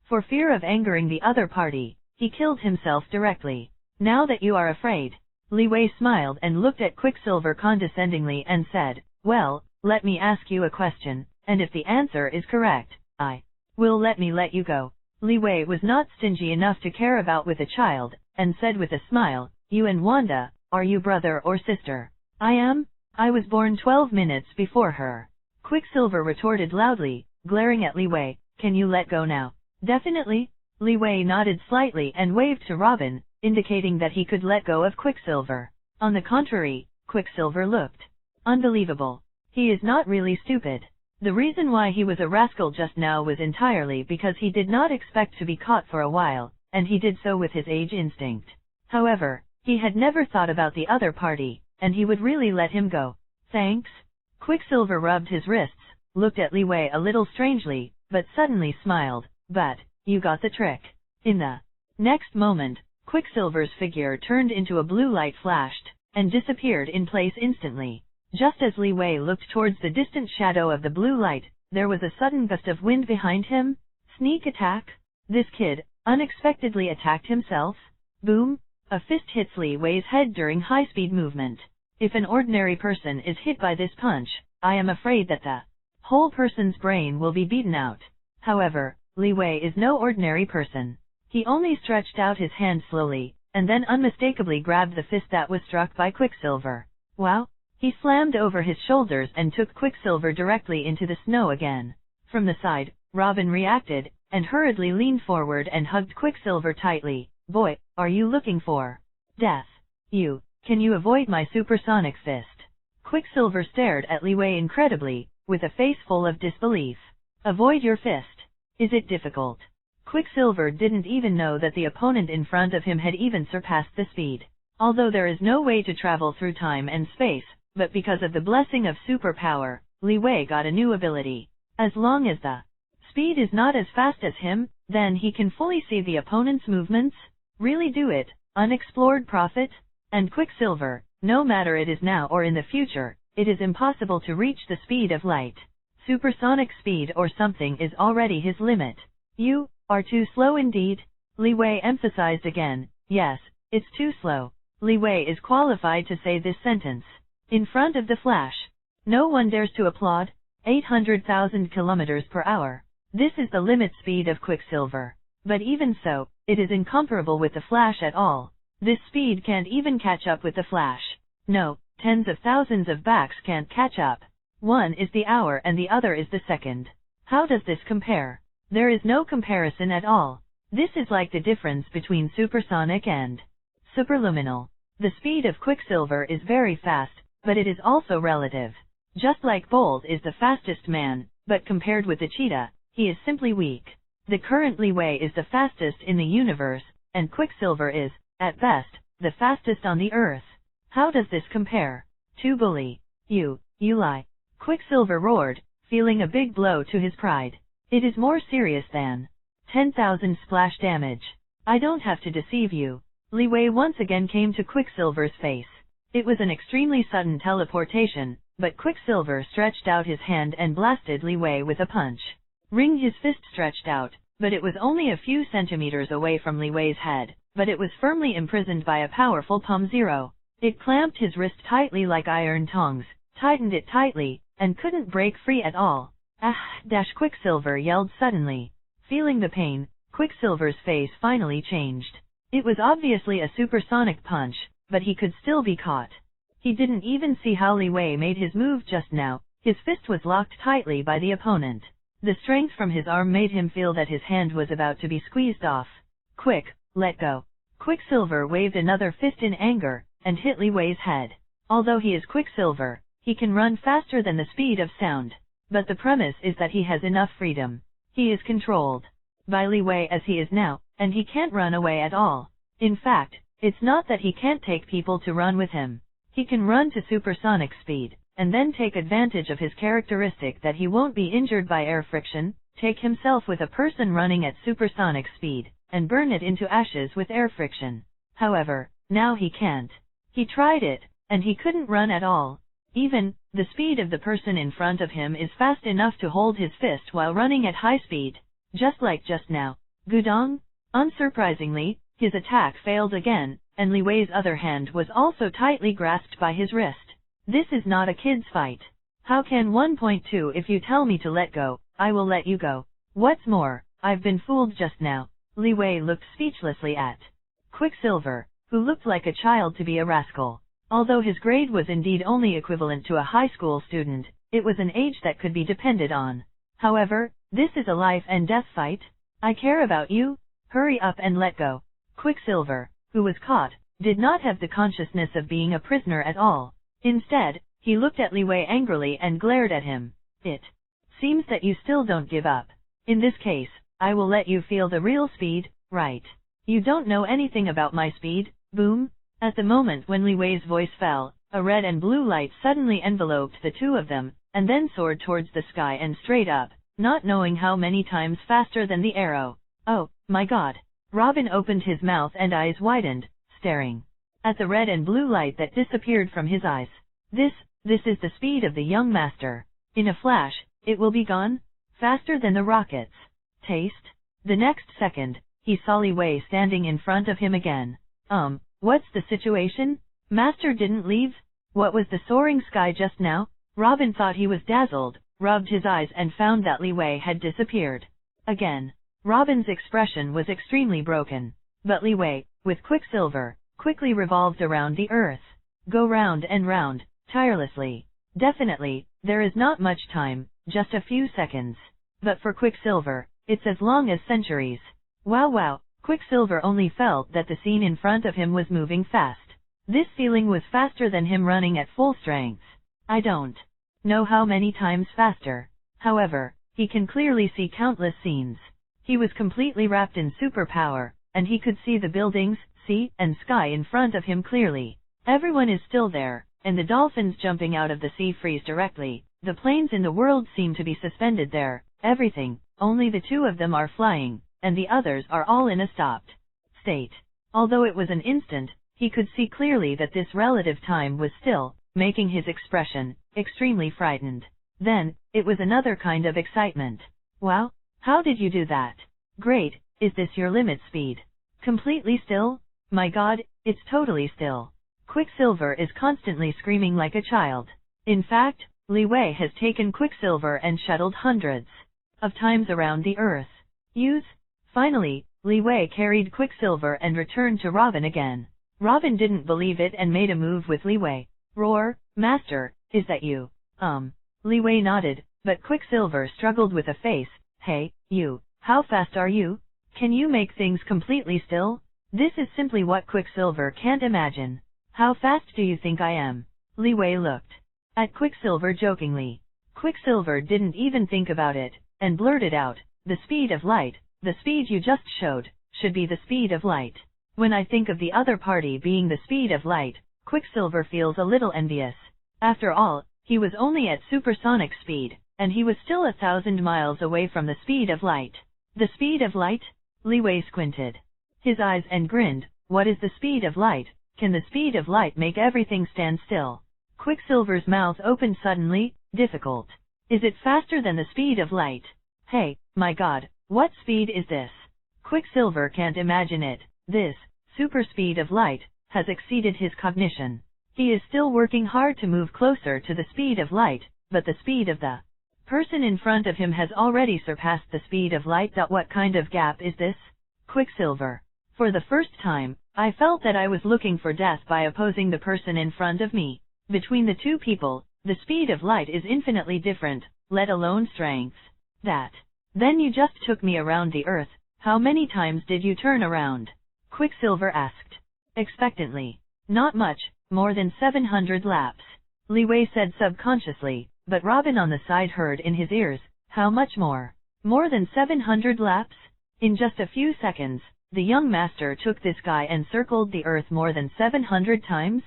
For fear of angering the other party, he killed himself directly. Now that you are afraid. Li Wei smiled and looked at Quicksilver condescendingly and said, well, let me ask you a question, and if the answer is correct, I will let you go. Li Wei was not stingy enough to care about with a child, and said with a smile, you and Wanda, are you brother or sister? I am. I was born 12 minutes before her. Quicksilver retorted loudly, glaring at Li Wei, can you let go now? Definitely. Li Wei nodded slightly and waved to Robin, indicating that he could let go of Quicksilver. On the contrary, Quicksilver looked unbelievable. He is not really stupid. The reason why he was a rascal just now was entirely because he did not expect to be caught for a while, and he did so with his age instinct. However, he had never thought about the other party, and he would really let him go. Thanks. Quicksilver rubbed his wrists, looked at Li Wei a little strangely, but suddenly smiled. But you got the trick. In the next moment, Quicksilver's figure turned into a blue light flashed, and disappeared in place instantly. Just as Li Wei looked towards the distant shadow of the blue light, there was a sudden gust of wind behind him. Sneak attack? This kid unexpectedly attacked himself? Boom! A fist hits Li Wei's head during high-speed movement. If an ordinary person is hit by this punch, I am afraid that the whole person's brain will be beaten out. However, Li Wei is no ordinary person. He only stretched out his hand slowly, and then unmistakably grabbed the fist that was struck by Quicksilver. Wow! He slammed over his shoulders and took Quicksilver directly into the snow again. From the side, Robin reacted, and hurriedly leaned forward and hugged Quicksilver tightly. Boy, are you looking for death? Can you avoid my supersonic fist? Quicksilver stared at Li Wei incredibly, with a face full of disbelief. Avoid your fist? Is it difficult? Quicksilver didn't even know that the opponent in front of him had even surpassed the speed. Although there is no way to travel through time and space, but because of the blessing of superpower, Li Wei got a new ability. As long as the speed is not as fast as him, then he can fully see the opponent's movements. Really do it, unexplored prophet? And Quicksilver, no matter it is now or in the future, it is impossible to reach the speed of light. Supersonic speed or something is already his limit. You are too slow indeed. Li Wei emphasized again, yes, it's too slow. Li Wei is qualified to say this sentence. In front of the Flash. No one dares to applaud. 800,000 kilometers per hour. This is the limit speed of Quicksilver. But even so, it is incomparable with the Flash at all. This speed can't even catch up with the Flash. No, tens of thousands of backs can't catch up. One is the hour and the other is the second. How does this compare? There is no comparison at all. This is like the difference between supersonic and superluminal. The speed of Quicksilver is very fast, but it is also relative. Just like Bolt is the fastest man, but compared with the cheetah, he is simply weak. The current Li Wei is the fastest in the universe, and Quicksilver is, at best, the fastest on the earth. How does this compare? To bully. You lie. Quicksilver roared, feeling a big blow to his pride. It is more serious than 10,000 splash damage. I don't have to deceive you. Li Wei once again came to Quicksilver's face. It was an extremely sudden teleportation, but Quicksilver stretched out his hand and blasted Li Wei with a punch. Ring his fist stretched out, but it was only a few centimeters away from Li Wei's head, but it was firmly imprisoned by a powerful palm zero. It clamped his wrist tightly like iron tongs, tightened it tightly, and couldn't break free at all. Quicksilver yelled suddenly. Feeling the pain, Quicksilver's face finally changed. It was obviously a supersonic punch, but he could still be caught. He didn't even see how Li Wei made his move just now. His fist was locked tightly by the opponent. The strength from his arm made him feel that his hand was about to be squeezed off. Quick, let go. Quicksilver waved another fist in anger, and hit Li Wei's head. Although he is Quicksilver, he can run faster than the speed of sound. But the premise is that he has enough freedom. He is controlled by Li Wei as he is now, and he can't run away at all. In fact, it's not that he can't take people to run with him. He can run to supersonic speed, and then take advantage of his characteristic that he won't be injured by air friction, take himself with a person running at supersonic speed, and burn it into ashes with air friction. However, now he can't. He tried it, and he couldn't run at all. Even, the speed of the person in front of him is fast enough to hold his fist while running at high speed. Just like just now. Gudong? Unsurprisingly, his attack failed again, and Li Wei's other hand was also tightly grasped by his wrist. This is not a kid's fight. How can 1.2 If you tell me to let go, I will let you go. What's more, I've been fooled just now. Li Wei looked speechlessly at Quicksilver, who looked like a child to be a rascal. Although his grade was indeed only equivalent to a high school student, it was an age that could be depended on. However, this is a life and death fight. I care about you. Hurry up and let go. Quicksilver, who was caught, did not have the consciousness of being a prisoner at all. Instead, he looked at Li Wei angrily and glared at him. It seems that you still don't give up. In this case, I will let you feel the real speed, right? You don't know anything about my speed, boom? At the moment when Li Wei's voice fell, a red and blue light suddenly enveloped the two of them, and then soared towards the sky and straight up, not knowing how many times faster than the arrow. Oh, my God. Robin opened his mouth and eyes widened, staring at the red and blue light that disappeared from his eyes. This is the speed of the young master. In a flash, it will be gone, faster than the rockets. Taste? The next second, he saw Li Wei standing in front of him again. What's the situation? Master didn't leave? What was the soaring sky just now? Robin thought he was dazzled, rubbed his eyes and found that Li Wei had disappeared. Again. Robin's expression was extremely broken. But Li Wei, with Quicksilver, quickly revolved around the earth. Go round and round, tirelessly. Definitely, there is not much time, just a few seconds. But for Quicksilver, it's as long as centuries. Wow. Quicksilver only felt that the scene in front of him was moving fast. This feeling was faster than him running at full strength. I don't know how many times faster. However, he can clearly see countless scenes. He was completely wrapped in superpower, and he could see the buildings, sea, and sky in front of him clearly. Everyone is still there, and the dolphins jumping out of the sea freeze directly. The planes in the world seem to be suspended there. Everything, only the two of them are flying, and the others are all in a stopped state. Although it was an instant, he could see clearly that this relative time was still, making his expression extremely frightened. Then, it was another kind of excitement. Wow, how did you do that? Great, is this your limit speed? Completely still? My God, it's totally still. Quicksilver is constantly screaming like a child. In fact, Li Wei has taken Quicksilver and shuttled hundreds of times around the earth. Finally, Li Wei carried Quicksilver and returned to Robin again. Robin didn't believe it and made a move with Li Wei. Roar, Master, is that you? Li Wei nodded, but Quicksilver struggled with a face. Hey, you, how fast are you? Can you make things completely still? This is simply what Quicksilver can't imagine. How fast do you think I am? Li Wei looked at Quicksilver jokingly. Quicksilver didn't even think about it, and blurted out, the speed of light, the speed you just showed, should be the speed of light. When I think of the other party being the speed of light, Quicksilver feels a little envious. After all, he was only at supersonic speed, and he was still 1,000 miles away from the speed of light. The speed of light? Li Wei squinted his eyes and grinned. What is the speed of light? Can the speed of light make everything stand still? Quicksilver's mouth opened suddenly. Difficult. Is it faster than the speed of light? Hey, my god, what speed is this? Quicksilver can't imagine it. This super speed of light has exceeded his cognition. He is still working hard to move closer to the speed of light, but the speed of the person in front of him has already surpassed the speed of light. What kind of gap is this? Quicksilver. For the first time, I felt that I was looking for death by opposing the person in front of me. Between the two people, the speed of light is infinitely different, let alone strength. Then you just took me around the earth. How many times did you turn around? Quicksilver asked expectantly. Not much, more than 700 laps. Li Wei said subconsciously, but Robin on the side heard in his ears, how much more? More than 700 laps? In just a few seconds, the young master took this guy and circled the earth more than 700 times?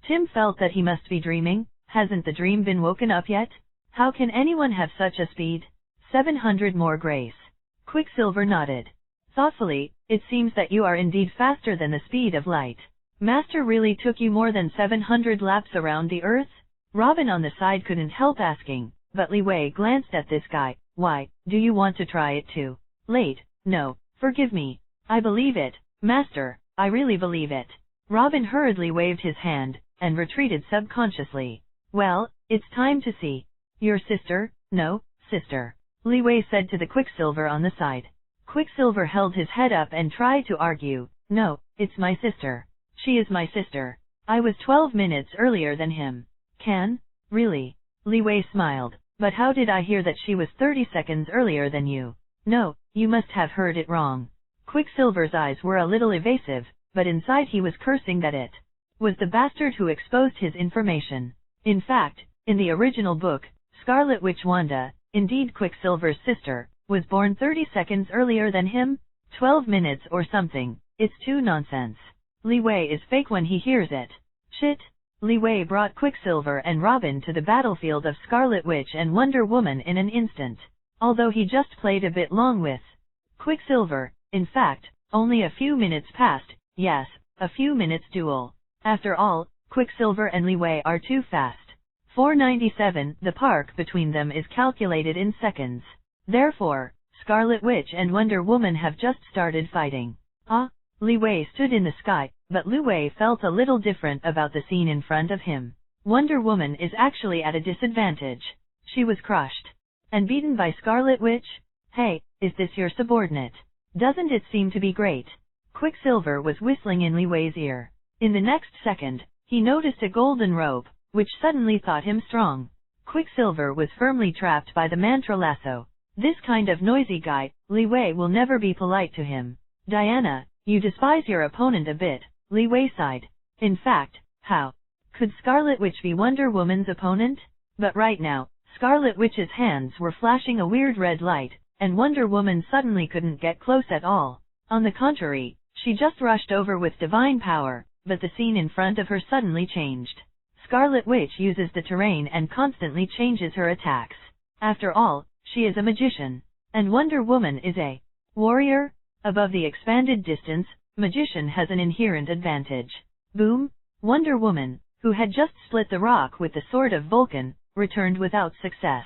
Tim felt that he must be dreaming. Hasn't the dream been woken up yet? How can anyone have such a speed? 700 more grace. Quicksilver nodded thoughtfully. It seems that you are indeed faster than the speed of light. Master really took you more than 700 laps around the earth? Robin on the side couldn't help asking, but Li Wei glanced at this guy. Why, do you want to try it too? Late. No, forgive me. I believe it, Master, I really believe it. Robin hurriedly waved his hand, and retreated subconsciously. Well, it's time to see. Your sister? No, sister. Li Wei said to the Quicksilver on the side. Quicksilver held his head up and tried to argue. No, it's my sister. She is my sister. I was 12 minutes earlier than him. Can? Really? Li Wei smiled. But how did I hear that she was 30 seconds earlier than you? No, you must have heard it wrong. Quicksilver's eyes were a little evasive, but inside he was cursing that it was the bastard who exposed his information. In fact, in the original book, Scarlet Witch Wanda, indeed Quicksilver's sister, was born 30 seconds earlier than him? 12 minutes or something. It's too nonsense. Li Wei is fake when he hears it. Shit. Li Wei brought Quicksilver and Robin to the battlefield of Scarlet Witch and Wonder Woman in an instant. Although he just played a bit long with Quicksilver, in fact, only a few minutes passed. Yes, a few minutes duel. After all, Quicksilver and Li Wei are too fast. 497. The park between them is calculated in seconds. Therefore, Scarlet Witch and Wonder Woman have just started fighting. Li Wei stood in the sky, but Li Wei felt a little different about the scene in front of him. Wonder Woman is actually at a disadvantage. She was crushed and beaten by Scarlet Witch? Hey, is this your subordinate? Doesn't it seem to be great? Quicksilver was whistling in Li Wei's ear. In the next second, he noticed a golden robe, which suddenly thought him strong. Quicksilver was firmly trapped by the mantra lasso. This kind of noisy guy, Li Wei will never be polite to him. Diana, you despise your opponent a bit, Li Wei sighed. In fact, how could Scarlet Witch be Wonder Woman's opponent? But right now, Scarlet Witch's hands were flashing a weird red light, and Wonder Woman suddenly couldn't get close at all. On the contrary, she just rushed over with divine power, but the scene in front of her suddenly changed. Scarlet Witch uses the terrain and constantly changes her attacks. After all, she is a magician, and Wonder Woman is a warrior. Above the expanded distance, magician has an inherent advantage. Boom! Wonder Woman, who had just split the rock with the sword of Vulcan, returned without success.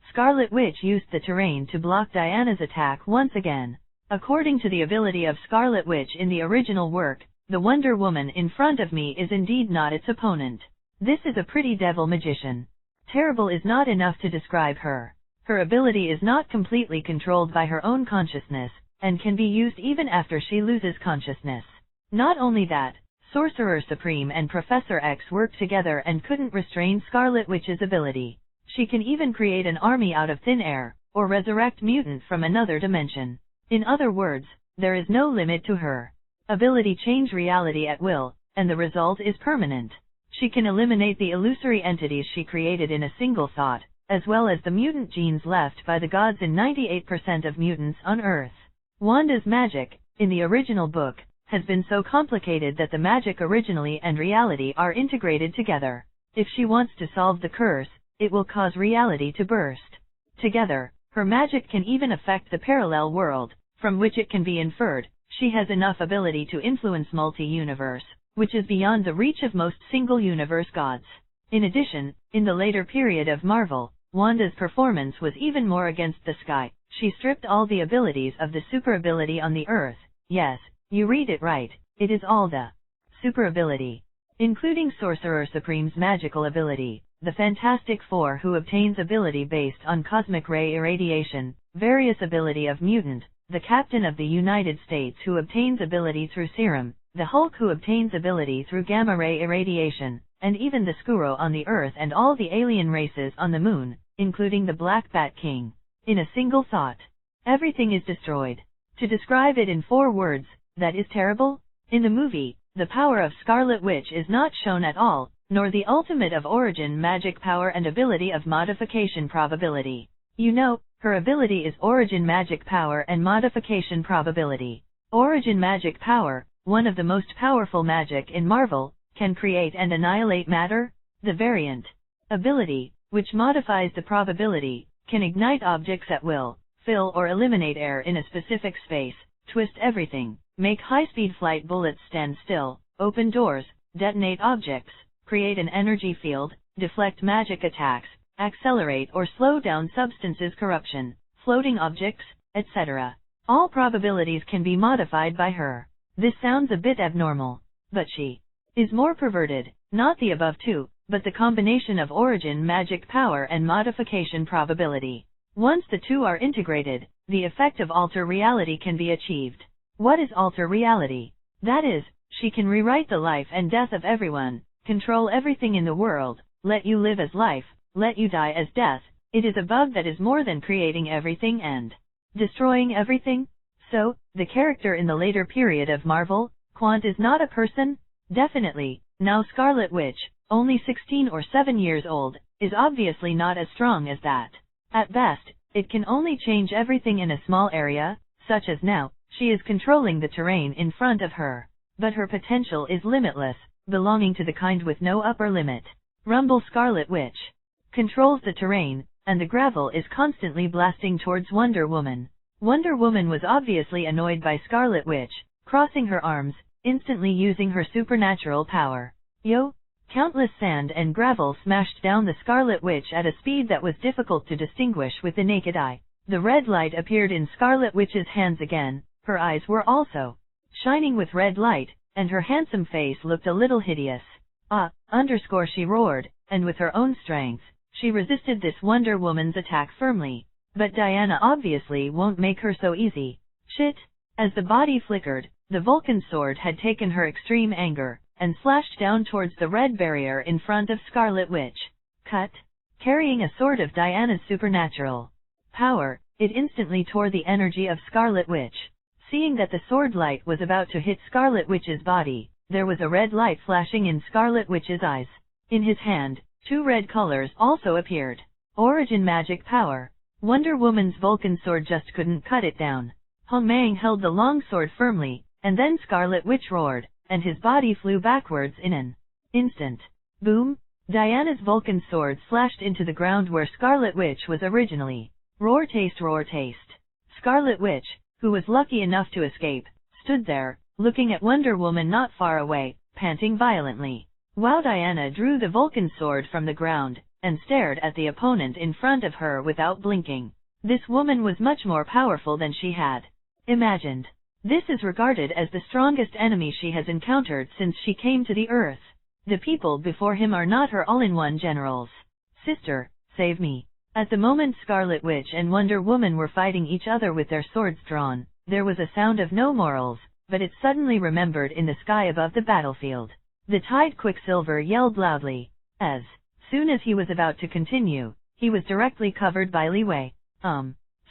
Scarlet Witch used the terrain to block Diana's attack once again. According to the ability of Scarlet Witch in the original work, the Wonder Woman in front of me is indeed not its opponent. This is a pretty devil magician. Terrible is not enough to describe her. Her ability is not completely controlled by her own consciousness, and can be used even after she loses consciousness. Not only that, Sorcerer Supreme and Professor X worked together and couldn't restrain Scarlet Witch's ability. She can even create an army out of thin air, or resurrect mutants from another dimension. In other words, there is no limit to her ability. Change reality at will, and the result is permanent. She can eliminate the illusory entities she created in a single thought, as well as the mutant genes left by the gods in 98% of mutants on Earth. Wanda's magic, in the original book, has been so complicated that the magic originally and reality are integrated together. If she wants to solve the curse, it will cause reality to burst. Together, her magic can even affect the parallel world, from which it can be inferred, she has enough ability to influence multi-universe, which is beyond the reach of most single-universe gods. In addition, in the later period of Marvel, Wanda's performance was even more against the sky. She stripped all the abilities of the super ability on the Earth. Yes, you read it right, it is all the super ability, including Sorcerer Supreme's magical ability, the Fantastic Four who obtains ability based on cosmic ray irradiation, various ability of mutant, the Captain of the United States who obtains ability through serum, the Hulk who obtains ability through gamma ray irradiation, and even the Skrull on the Earth and all the alien races on the Moon, including the Black Bat King. In a single thought, everything is destroyed. To describe it in 4 words, that is terrible. In the movie, the power of Scarlet Witch is not shown at all, nor the ultimate of origin magic power and ability of modification probability. You know, her ability is origin magic power and modification probability. Origin magic power, one of the most powerful magic in Marvel, can create and annihilate matter. The variant ability, which modifies the probability, can ignite objects at will, fill or eliminate air in a specific space, twist everything, make high-speed flight bullets stand still, open doors, detonate objects, create an energy field, deflect magic attacks, accelerate or slow down substances corruption, floating objects, etc. All probabilities can be modified by her. This sounds a bit abnormal, but she is more perverted, not the above two, but the combination of origin magic power and modification probability. Once the two are integrated, the effect of alter reality can be achieved. What is alter reality? That is, she can rewrite the life and death of everyone, control everything in the world, let you live as life, let you die as death. It is a bug that is more than creating everything and destroying everything. So, the character in the later period of Marvel, Quant, is not a person? Definitely. Now Scarlet Witch, only 16 or 7 years old, is obviously not as strong as that. At best, it can only change everything in a small area, such as now, she is controlling the terrain in front of her. But her potential is limitless, belonging to the kind with no upper limit. Rumble Scarlet Witch controls the terrain, and the gravel is constantly blasting towards Wonder Woman. Wonder Woman was obviously annoyed by Scarlet Witch, crossing her arms, instantly using her supernatural power. Yo! Countless sand and gravel smashed down the Scarlet Witch at a speed that was difficult to distinguish with the naked eye. The red light appeared in Scarlet Witch's hands again, her eyes were also shining with red light, and her handsome face looked a little hideous. She roared, and with her own strength, she resisted this Wonder Woman's attack firmly. But Diana obviously won't make her so easy. Shit! As the body flickered, the Vulcan sword had taken her extreme anger, and slashed down towards the red barrier in front of Scarlet Witch. Cut! Carrying a sword of Diana's supernatural power, it instantly tore the energy of Scarlet Witch. Seeing that the sword light was about to hit Scarlet Witch's body, there was a red light flashing in Scarlet Witch's eyes. In his hand, 2 red colors also appeared. Origin magic power. Wonder Woman's Vulcan sword just couldn't cut it down. Hong Mang held the long sword firmly, and then Scarlet Witch roared, and his body flew backwards in an instant. Boom! Diana's Vulcan sword slashed into the ground where Scarlet Witch was originally. Roar taste, roar taste. Scarlet Witch, who was lucky enough to escape, stood there, looking at Wonder Woman not far away, panting violently. While Diana drew the Vulcan sword from the ground, and stared at the opponent in front of her without blinking. This woman was much more powerful than she had imagined. This is regarded as the strongest enemy she has encountered since she came to the Earth. The people before him are not her all-in-one generals. Sister, save me. At the moment Scarlet Witch and Wonder Woman were fighting each other with their swords drawn, there was a sound of no morals, but it suddenly remembered in the sky above the battlefield. The Tide Quicksilver yelled loudly. As soon as he was about to continue, he was directly covered by leeway.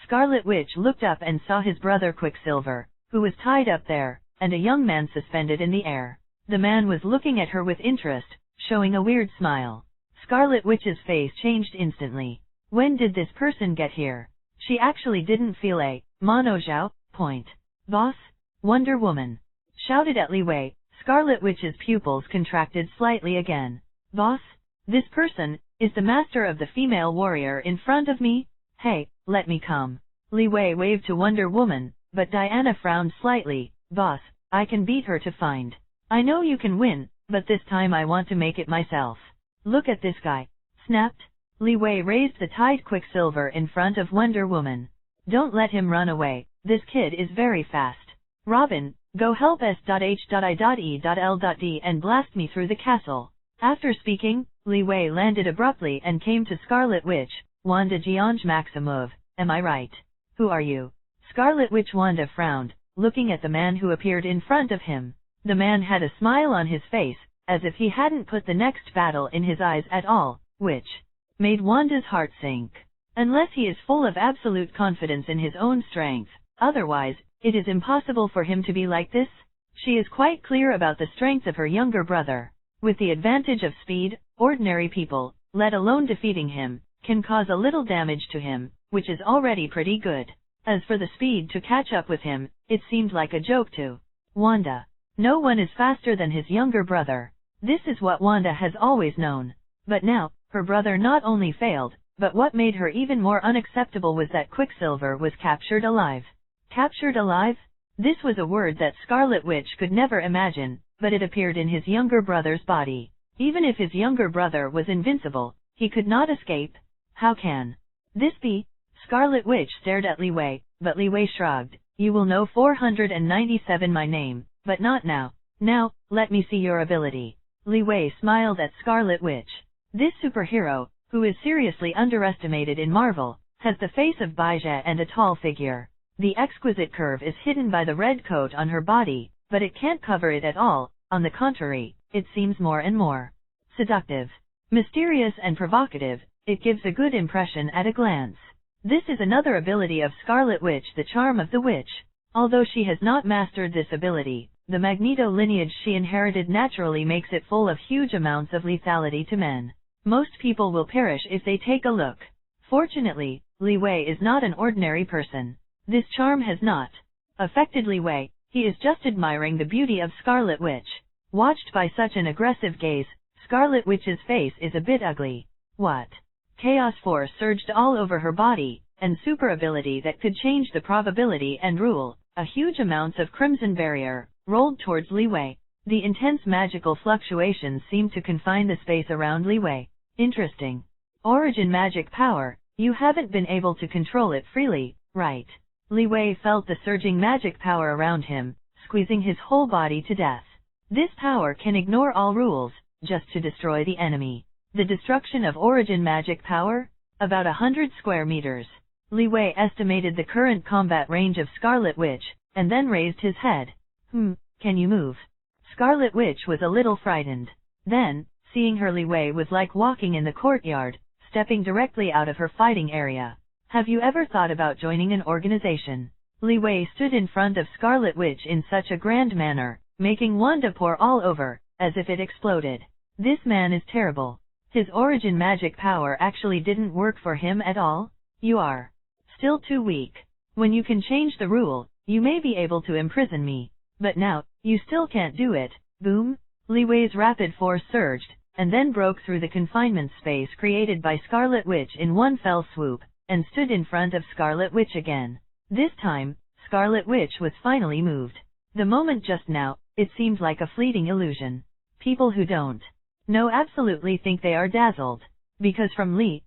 Scarlet Witch looked up and saw his brother Quicksilver, who was tied up there, and a young man suspended in the air. The man was looking at her with interest, showing a weird smile. Scarlet Witch's face changed instantly. When did this person get here? She actually didn't feel a Monozhao point. Boss? Wonder Woman shouted at Li Wei. Scarlet Witch's pupils contracted slightly again. Boss? This person is the master of the female warrior in front of me? Hey, let me come. Li Wei waved to Wonder Woman, but Diana frowned slightly. Boss, I can beat her to find. I know you can win, but this time I want to make it myself. Look at this guy. Snapped. Li Wei raised the Tide Quicksilver in front of Wonder Woman. Don't let him run away, this kid is very fast. Robin, go help S.H.I.E.L.D. and blast me through the castle. After speaking, Li Wei landed abruptly and came to Scarlet Witch. Wanda Jianj Maximov, am I right? Who are you? Scarlet Witch Wanda frowned, looking at the man who appeared in front of him. The man had a smile on his face, as if he hadn't put the next battle in his eyes at all, which made Wanda's heart sink. Unless he is full of absolute confidence in his own strength, otherwise, it is impossible for him to be like this. She is quite clear about the strength of her younger brother. With the advantage of speed, ordinary people, let alone defeating him, can cause a little damage to him, which is already pretty good. As for the speed to catch up with him, it seemed like a joke to Wanda. No one is faster than his younger brother. This is what Wanda has always known. But now, her brother not only failed, but what made her even more unacceptable was that Quicksilver was captured alive. Captured alive? This was a word that Scarlet Witch could never imagine, but it appeared in his younger brother's body. Even if his younger brother was invincible, he could not escape. How can this be? Scarlet Witch stared at Li Wei, but Li Wei shrugged. You will know 497 my name, but not now. Now, let me see your ability. Li Wei smiled at Scarlet Witch. This superhero, who is seriously underestimated in Marvel, has the face of Baija and a tall figure. The exquisite curve is hidden by the red coat on her body, but it can't cover it at all. On the contrary, it seems more and more seductive, mysterious and provocative. It gives a good impression at a glance. This is another ability of Scarlet Witch, the charm of the witch. Although she has not mastered this ability, the Magneto lineage she inherited naturally makes it full of huge amounts of lethality to men. Most people will perish if they take a look. Fortunately, Li Wei is not an ordinary person. This charm has not affected Li Wei. He is just admiring the beauty of Scarlet Witch. Watched by such an aggressive gaze, Scarlet Witch's face is a bit ugly. What? Chaos force surged all over her body, and super ability that could change the probability and rule. A huge amounts of crimson barrier rolled towards Li Wei. The intense magical fluctuations seemed to confine the space around Li Wei. Interesting. Origin magic power. You haven't been able to control it freely, right? Li Wei felt the surging magic power around him, squeezing his whole body to death. This power can ignore all rules, just to destroy the enemy. The destruction of origin magic power? About 100 square meters. Li Wei estimated the current combat range of Scarlet Witch, and then raised his head. Can you move? Scarlet Witch was a little frightened. Then, seeing her, Li Wei was like walking in the courtyard, stepping directly out of her fighting area. Have you ever thought about joining an organization? Li Wei stood in front of Scarlet Witch in such a grand manner, making Wanda pour all over, as if it exploded. This man is terrible. His origin magic power actually didn't work for him at all. You are still too weak. When you can change the rule, you may be able to imprison me. But now, you still can't do it. Boom! Li Wei's rapid force surged, and then broke through the confinement space created by Scarlet Witch in one fell swoop, and stood in front of Scarlet Witch again. This time, Scarlet Witch was finally moved. The moment just now, it seemed like a fleeting illusion. People who don't know absolutely think they are dazzled. Because from Li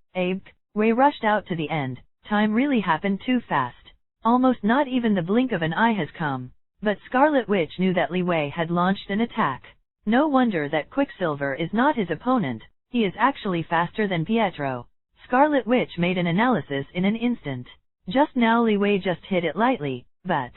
Wei rushed out to the end, time really happened too fast. Almost not even the blink of an eye has come. But Scarlet Witch knew that Li Wei had launched an attack. No wonder that Quicksilver is not his opponent. He is actually faster than Pietro. Scarlet Witch made an analysis in an instant. Just now Li Wei just hit it lightly, but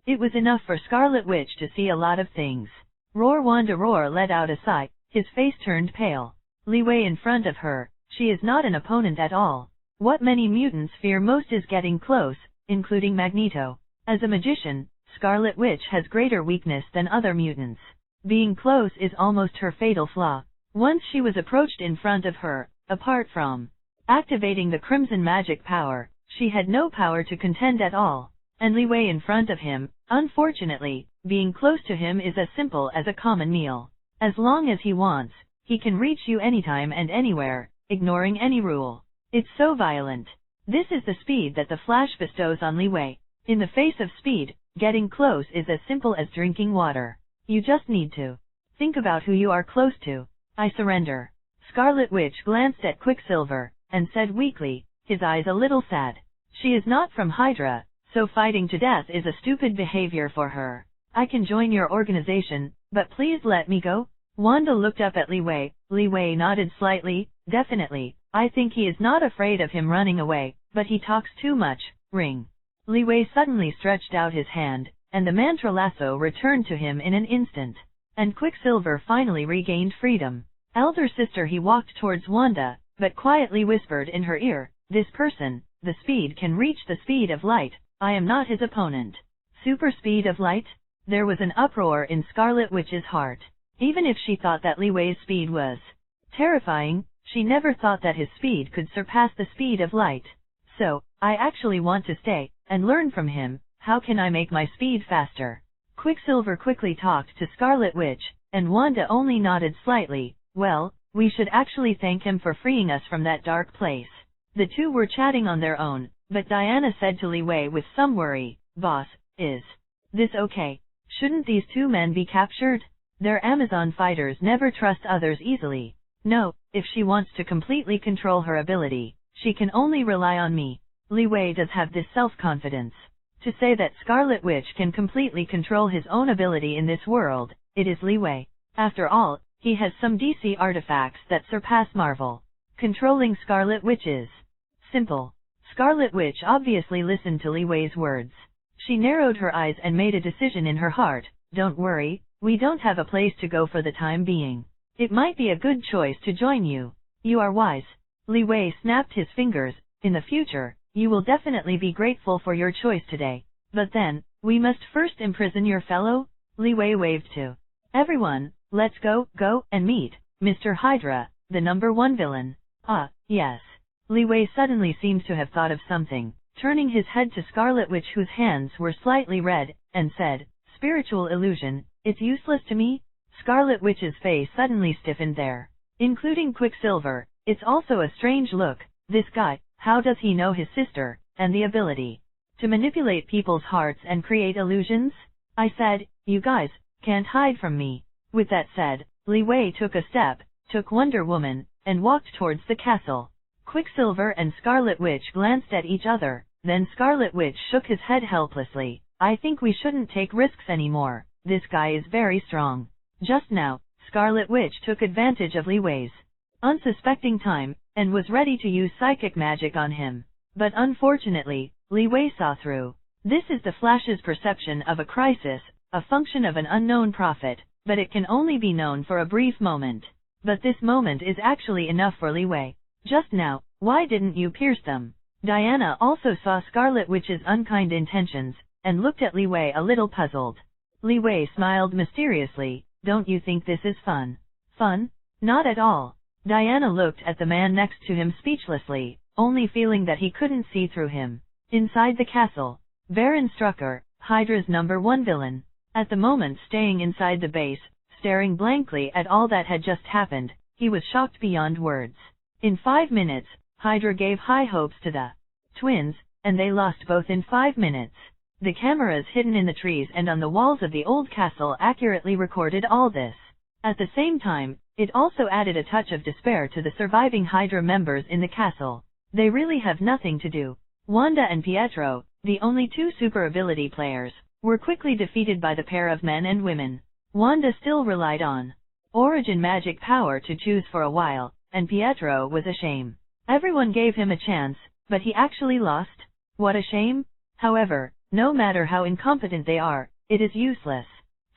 it was enough for Scarlet Witch to see a lot of things. Roar! Wanda Roar let out a sigh. His face turned pale. Li Wei in front of her. She is not an opponent at all. What many mutants fear most is getting close, including Magneto. As a magician, Scarlet Witch has greater weakness than other mutants. Being close is almost her fatal flaw. Once she was approached in front of her, apart from activating the crimson magic power, she had no power to contend at all. And Li Wei in front of him, unfortunately, being close to him is as simple as a common meal. As long as he wants, he can reach you anytime and anywhere, ignoring any rule. It's so violent. This is the speed that the Flash bestows on Li Wei. In the face of speed, getting close is as simple as drinking water. You just need to think about who you are close to. I surrender. Scarlet Witch glanced at Quicksilver, and said weakly, his eyes a little sad. She is not from Hydra, so fighting to death is a stupid behavior for her. I can join your organization, but please let me go. Wanda looked up at Li Wei. Li Wei nodded slightly. Definitely, I think he is not afraid of him running away, but he talks too much. Ring. Li Wei suddenly stretched out his hand, and the mantra lasso returned to him in an instant. And Quicksilver finally regained freedom. Elder sister, he walked towards Wanda, but quietly whispered in her ear, this person, the speed can reach the speed of light. I am not his opponent. Super speed of light? There was an uproar in Scarlet Witch's heart. Even if she thought that Li Wei's speed was terrifying, she never thought that his speed could surpass the speed of light. So, I actually want to stay and learn from him. How can I make my speed faster? Quicksilver quickly talked to Scarlet Witch, and Wanda only nodded slightly. Well, we should actually thank him for freeing us from that dark place. The two were chatting on their own, but Diana said to Li Wei with some worry, Boss, is this okay? Shouldn't these two men be captured? They're Amazon fighters, never trust others easily. No, if she wants to completely control her ability, she can only rely on me. Li Wei does have this self-confidence. To say that Scarlet Witch can completely control his own ability in this world, it is Li Wei. After all, he has some DC artifacts that surpass Marvel. Controlling Scarlet Witch is simple. Scarlet Witch obviously listened to Li Wei's words. She narrowed her eyes and made a decision in her heart. Don't worry, we don't have a place to go for the time being. It might be a good choice to join you. You are wise. Li Wei snapped his fingers. In the future, you will definitely be grateful for your choice today. But then, we must first imprison your fellow? Li Wei waved to everyone. Let's go and meet Mr. Hydra, the #1 villain. Ah, yes. Li Wei suddenly seems to have thought of something, turning his head to Scarlet Witch, whose hands were slightly red, and said, Spiritual illusion, it's useless to me? Scarlet Witch's face suddenly stiffened there, including Quicksilver. It's also a strange look. This guy, how does he know his sister, and the ability to manipulate people's hearts and create illusions? I said, you guys can't hide from me. With that said, Li Wei took a step, took Wonder Woman, and walked towards the castle. Quicksilver and Scarlet Witch glanced at each other, then Scarlet Witch shook his head helplessly. I think we shouldn't take risks anymore. This guy is very strong. Just now, Scarlet Witch took advantage of Li Wei's unsuspecting time, and was ready to use psychic magic on him. But unfortunately, Li Wei saw through. This is the Flash's perception of a crisis, a function of an unknown prophet, but it can only be known for a brief moment. But this moment is actually enough for Li Wei. Just now, why didn't you pierce them? Diana also saw Scarlet Witch's unkind intentions, and looked at Li Wei a little puzzled. Li Wei smiled mysteriously. Don't you think this is fun? Fun? Not at all. Diana looked at the man next to him speechlessly, only feeling that he couldn't see through him. Inside the castle, Baron Strucker, Hydra's #1 villain, at the moment staying inside the base, staring blankly at all that had just happened, he was shocked beyond words. In 5 minutes, Hydra gave high hopes to the twins, and they lost both in 5 minutes. The cameras hidden in the trees and on the walls of the old castle accurately recorded all this. At the same time, it also added a touch of despair to the surviving Hydra members in the castle. They really have nothing to do. Wanda and Pietro, the only 2 super ability players, were quickly defeated by the pair of men and women. Wanda still relied on origin magic power to choose for a while, and Pietro was a shame. Everyone gave him a chance, but he actually lost? What a shame. However, no matter how incompetent they are, it is useless.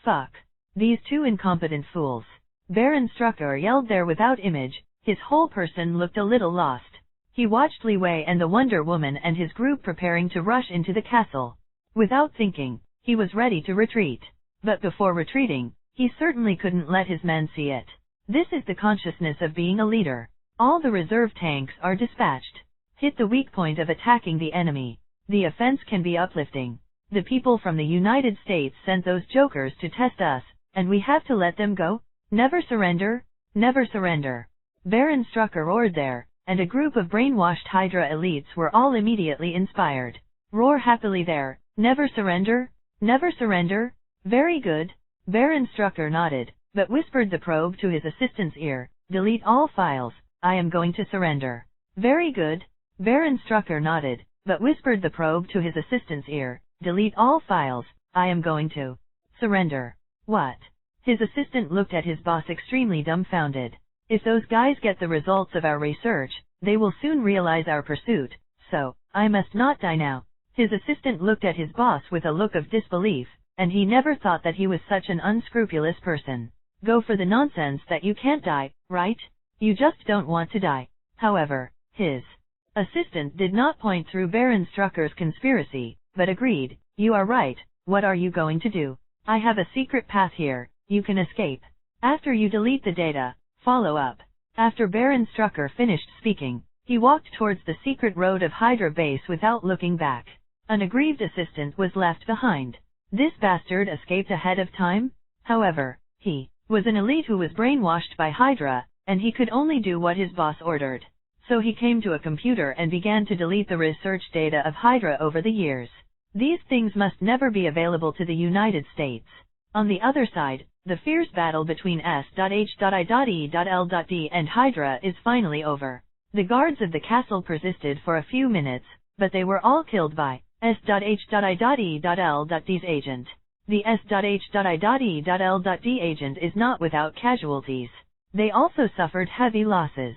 Fuck. These 2 incompetent fools. Baron Strucker yelled there without image. His whole person looked a little lost. He watched Li Wei and the Wonder Woman and his group preparing to rush into the castle. Without thinking, he was ready to retreat. But before retreating, He certainly couldn't let his men see it. This is the consciousness of being a leader. All the reserve tanks are dispatched. Hit the weak point of attacking the enemy. The offense can be uplifting. The people from the United States sent those jokers to test us, and we have to let them go? Never surrender, never surrender. Baron Strucker roared there, and a group of brainwashed Hydra elites were all immediately inspired. Roar happily there, never surrender, never surrender. Very good. Baron Strucker nodded, but whispered the probe to his assistant's ear, delete all files, I am going to surrender. Very good. Baron Strucker nodded, but whispered the probe to his assistant's ear, delete all files, I am going to surrender. What? His assistant looked at his boss extremely dumbfounded. If those guys get the results of our research, they will soon realize our pursuit, so, I must not die now. His assistant looked at his boss with a look of disbelief, and he never thought that he was such an unscrupulous person. Go for the nonsense that you can't die, right? You just don't want to die. However, his assistant did not point through Baron Strucker's conspiracy, but agreed, you are right, what are you going to do? I have a secret path here, you can escape. After you delete the data, follow up. After Baron Strucker finished speaking, he walked towards the secret road of Hydra base without looking back. An aggrieved assistant was left behind. This bastard escaped ahead of time? However, he was an elite who was brainwashed by Hydra, and he could only do what his boss ordered. So he came to a computer and began to delete the research data of Hydra over the years. These things must never be available to the United States. On the other side, the fierce battle between S.H.I.E.L.D. and Hydra is finally over. The guards of the castle persisted for a few minutes, but they were all killed by S.H.I.E.L.D's agent. The S.H.I.E.L.D agent is not without casualties. They also suffered heavy losses.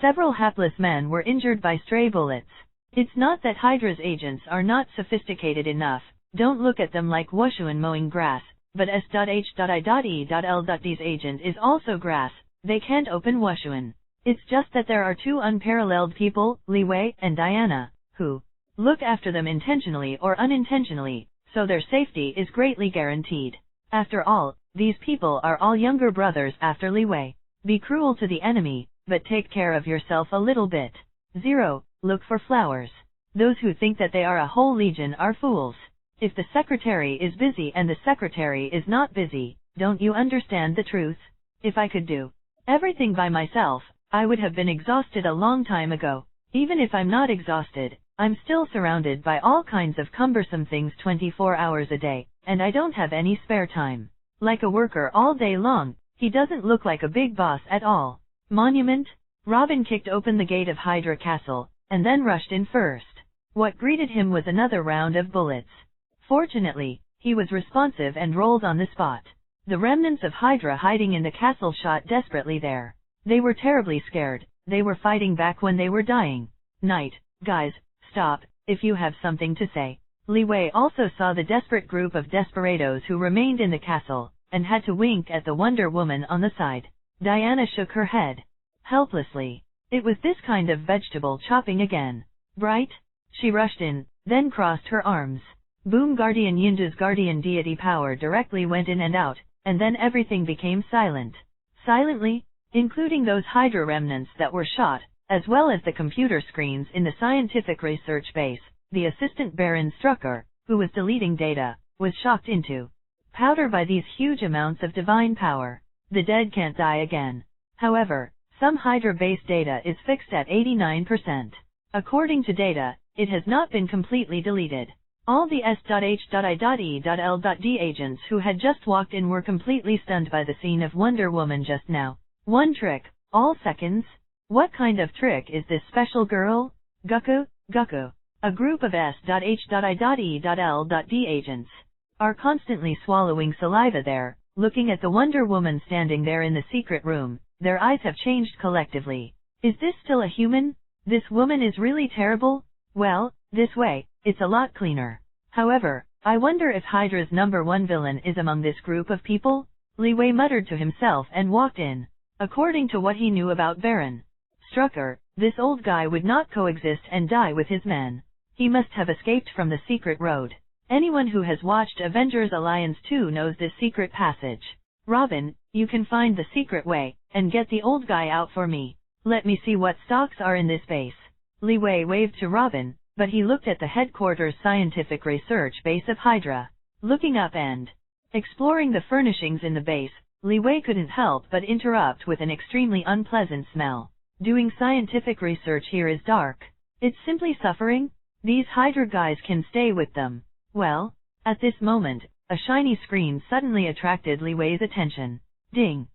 Several hapless men were injured by stray bullets. It's not that Hydra's agents are not sophisticated enough, don't look at them like Wushuan mowing grass, but S.H.I.E.L.D's agent is also grass, they can't open Wushuan. It's just that there are two unparalleled people, Li Wei and Diana, who look after them intentionally or unintentionally, so their safety is greatly guaranteed. After all, these people are all younger brothers after Li Wei. Be cruel to the enemy, but take care of yourself a little bit. 0. Look for flowers. Those who think that they are a whole legion are fools. If the secretary is busy and the secretary is not busy, don't you understand the truth? If I could do everything by myself, I would have been exhausted a long time ago. Even if I'm not exhausted, I'm still surrounded by all kinds of cumbersome things 24 hours a day, and I don't have any spare time. Like a worker all day long, he doesn't look like a big boss at all. Monument? Robin kicked open the gate of Hydra Castle, and then rushed in first. What greeted him was another round of bullets. Fortunately, he was responsive and rolled on the spot. The remnants of Hydra hiding in the castle shot desperately there. They were terribly scared, they were fighting back when they were dying. Night, guys, stop, if you have something to say. Li Wei also saw the desperate group of desperados who remained in the castle, and had to wink at the Wonder Woman on the side. Diana shook her head helplessly. It was this kind of vegetable chopping again. Bright? She rushed in, then crossed her arms. Boom! Guardian Yindu's guardian deity power directly went in and out, and then everything became silent. Silently, including those Hydra remnants that were shot, as well as the computer screens in the scientific research base. The assistant Baron Strucker, who was deleting data, was shocked into powder by these huge amounts of divine power. The dead can't die again. However, some Hydra-based data is fixed at 89%. According to data, it has not been completely deleted. All the S.H.I.E.L.D agents who had just walked in were completely stunned by the scene of Wonder Woman just now. One trick, all seconds? What kind of trick is this special girl? Gucku. A group of S.H.I.E.L.D agents are constantly swallowing saliva there, looking at the Wonder Woman standing there in the secret room. Their eyes have changed collectively. Is this still a human? This woman is really terrible? Well, this way, it's a lot cleaner. However, I wonder if Hydra's #1 villain is among this group of people? Li Wei muttered to himself and walked in. According to what he knew about Baron Strucker, this old guy would not coexist and die with his men. He must have escaped from the secret road. Anyone who has watched Avengers Alliance 2 knows this secret passage. Robin, you can find the secret way, and get the old guy out for me. Let me see what stocks are in this base. Li Wei waved to Robin, but he looked at the headquarters scientific research base of Hydra. Looking up and exploring the furnishings in the base, Li Wei couldn't help but interrupt with an extremely unpleasant smell. Doing scientific research here is dark. It's simply suffering. These Hydra guys can stay with them. Well, at this moment, a shiny screen suddenly attracted Li Wei's attention. Ding!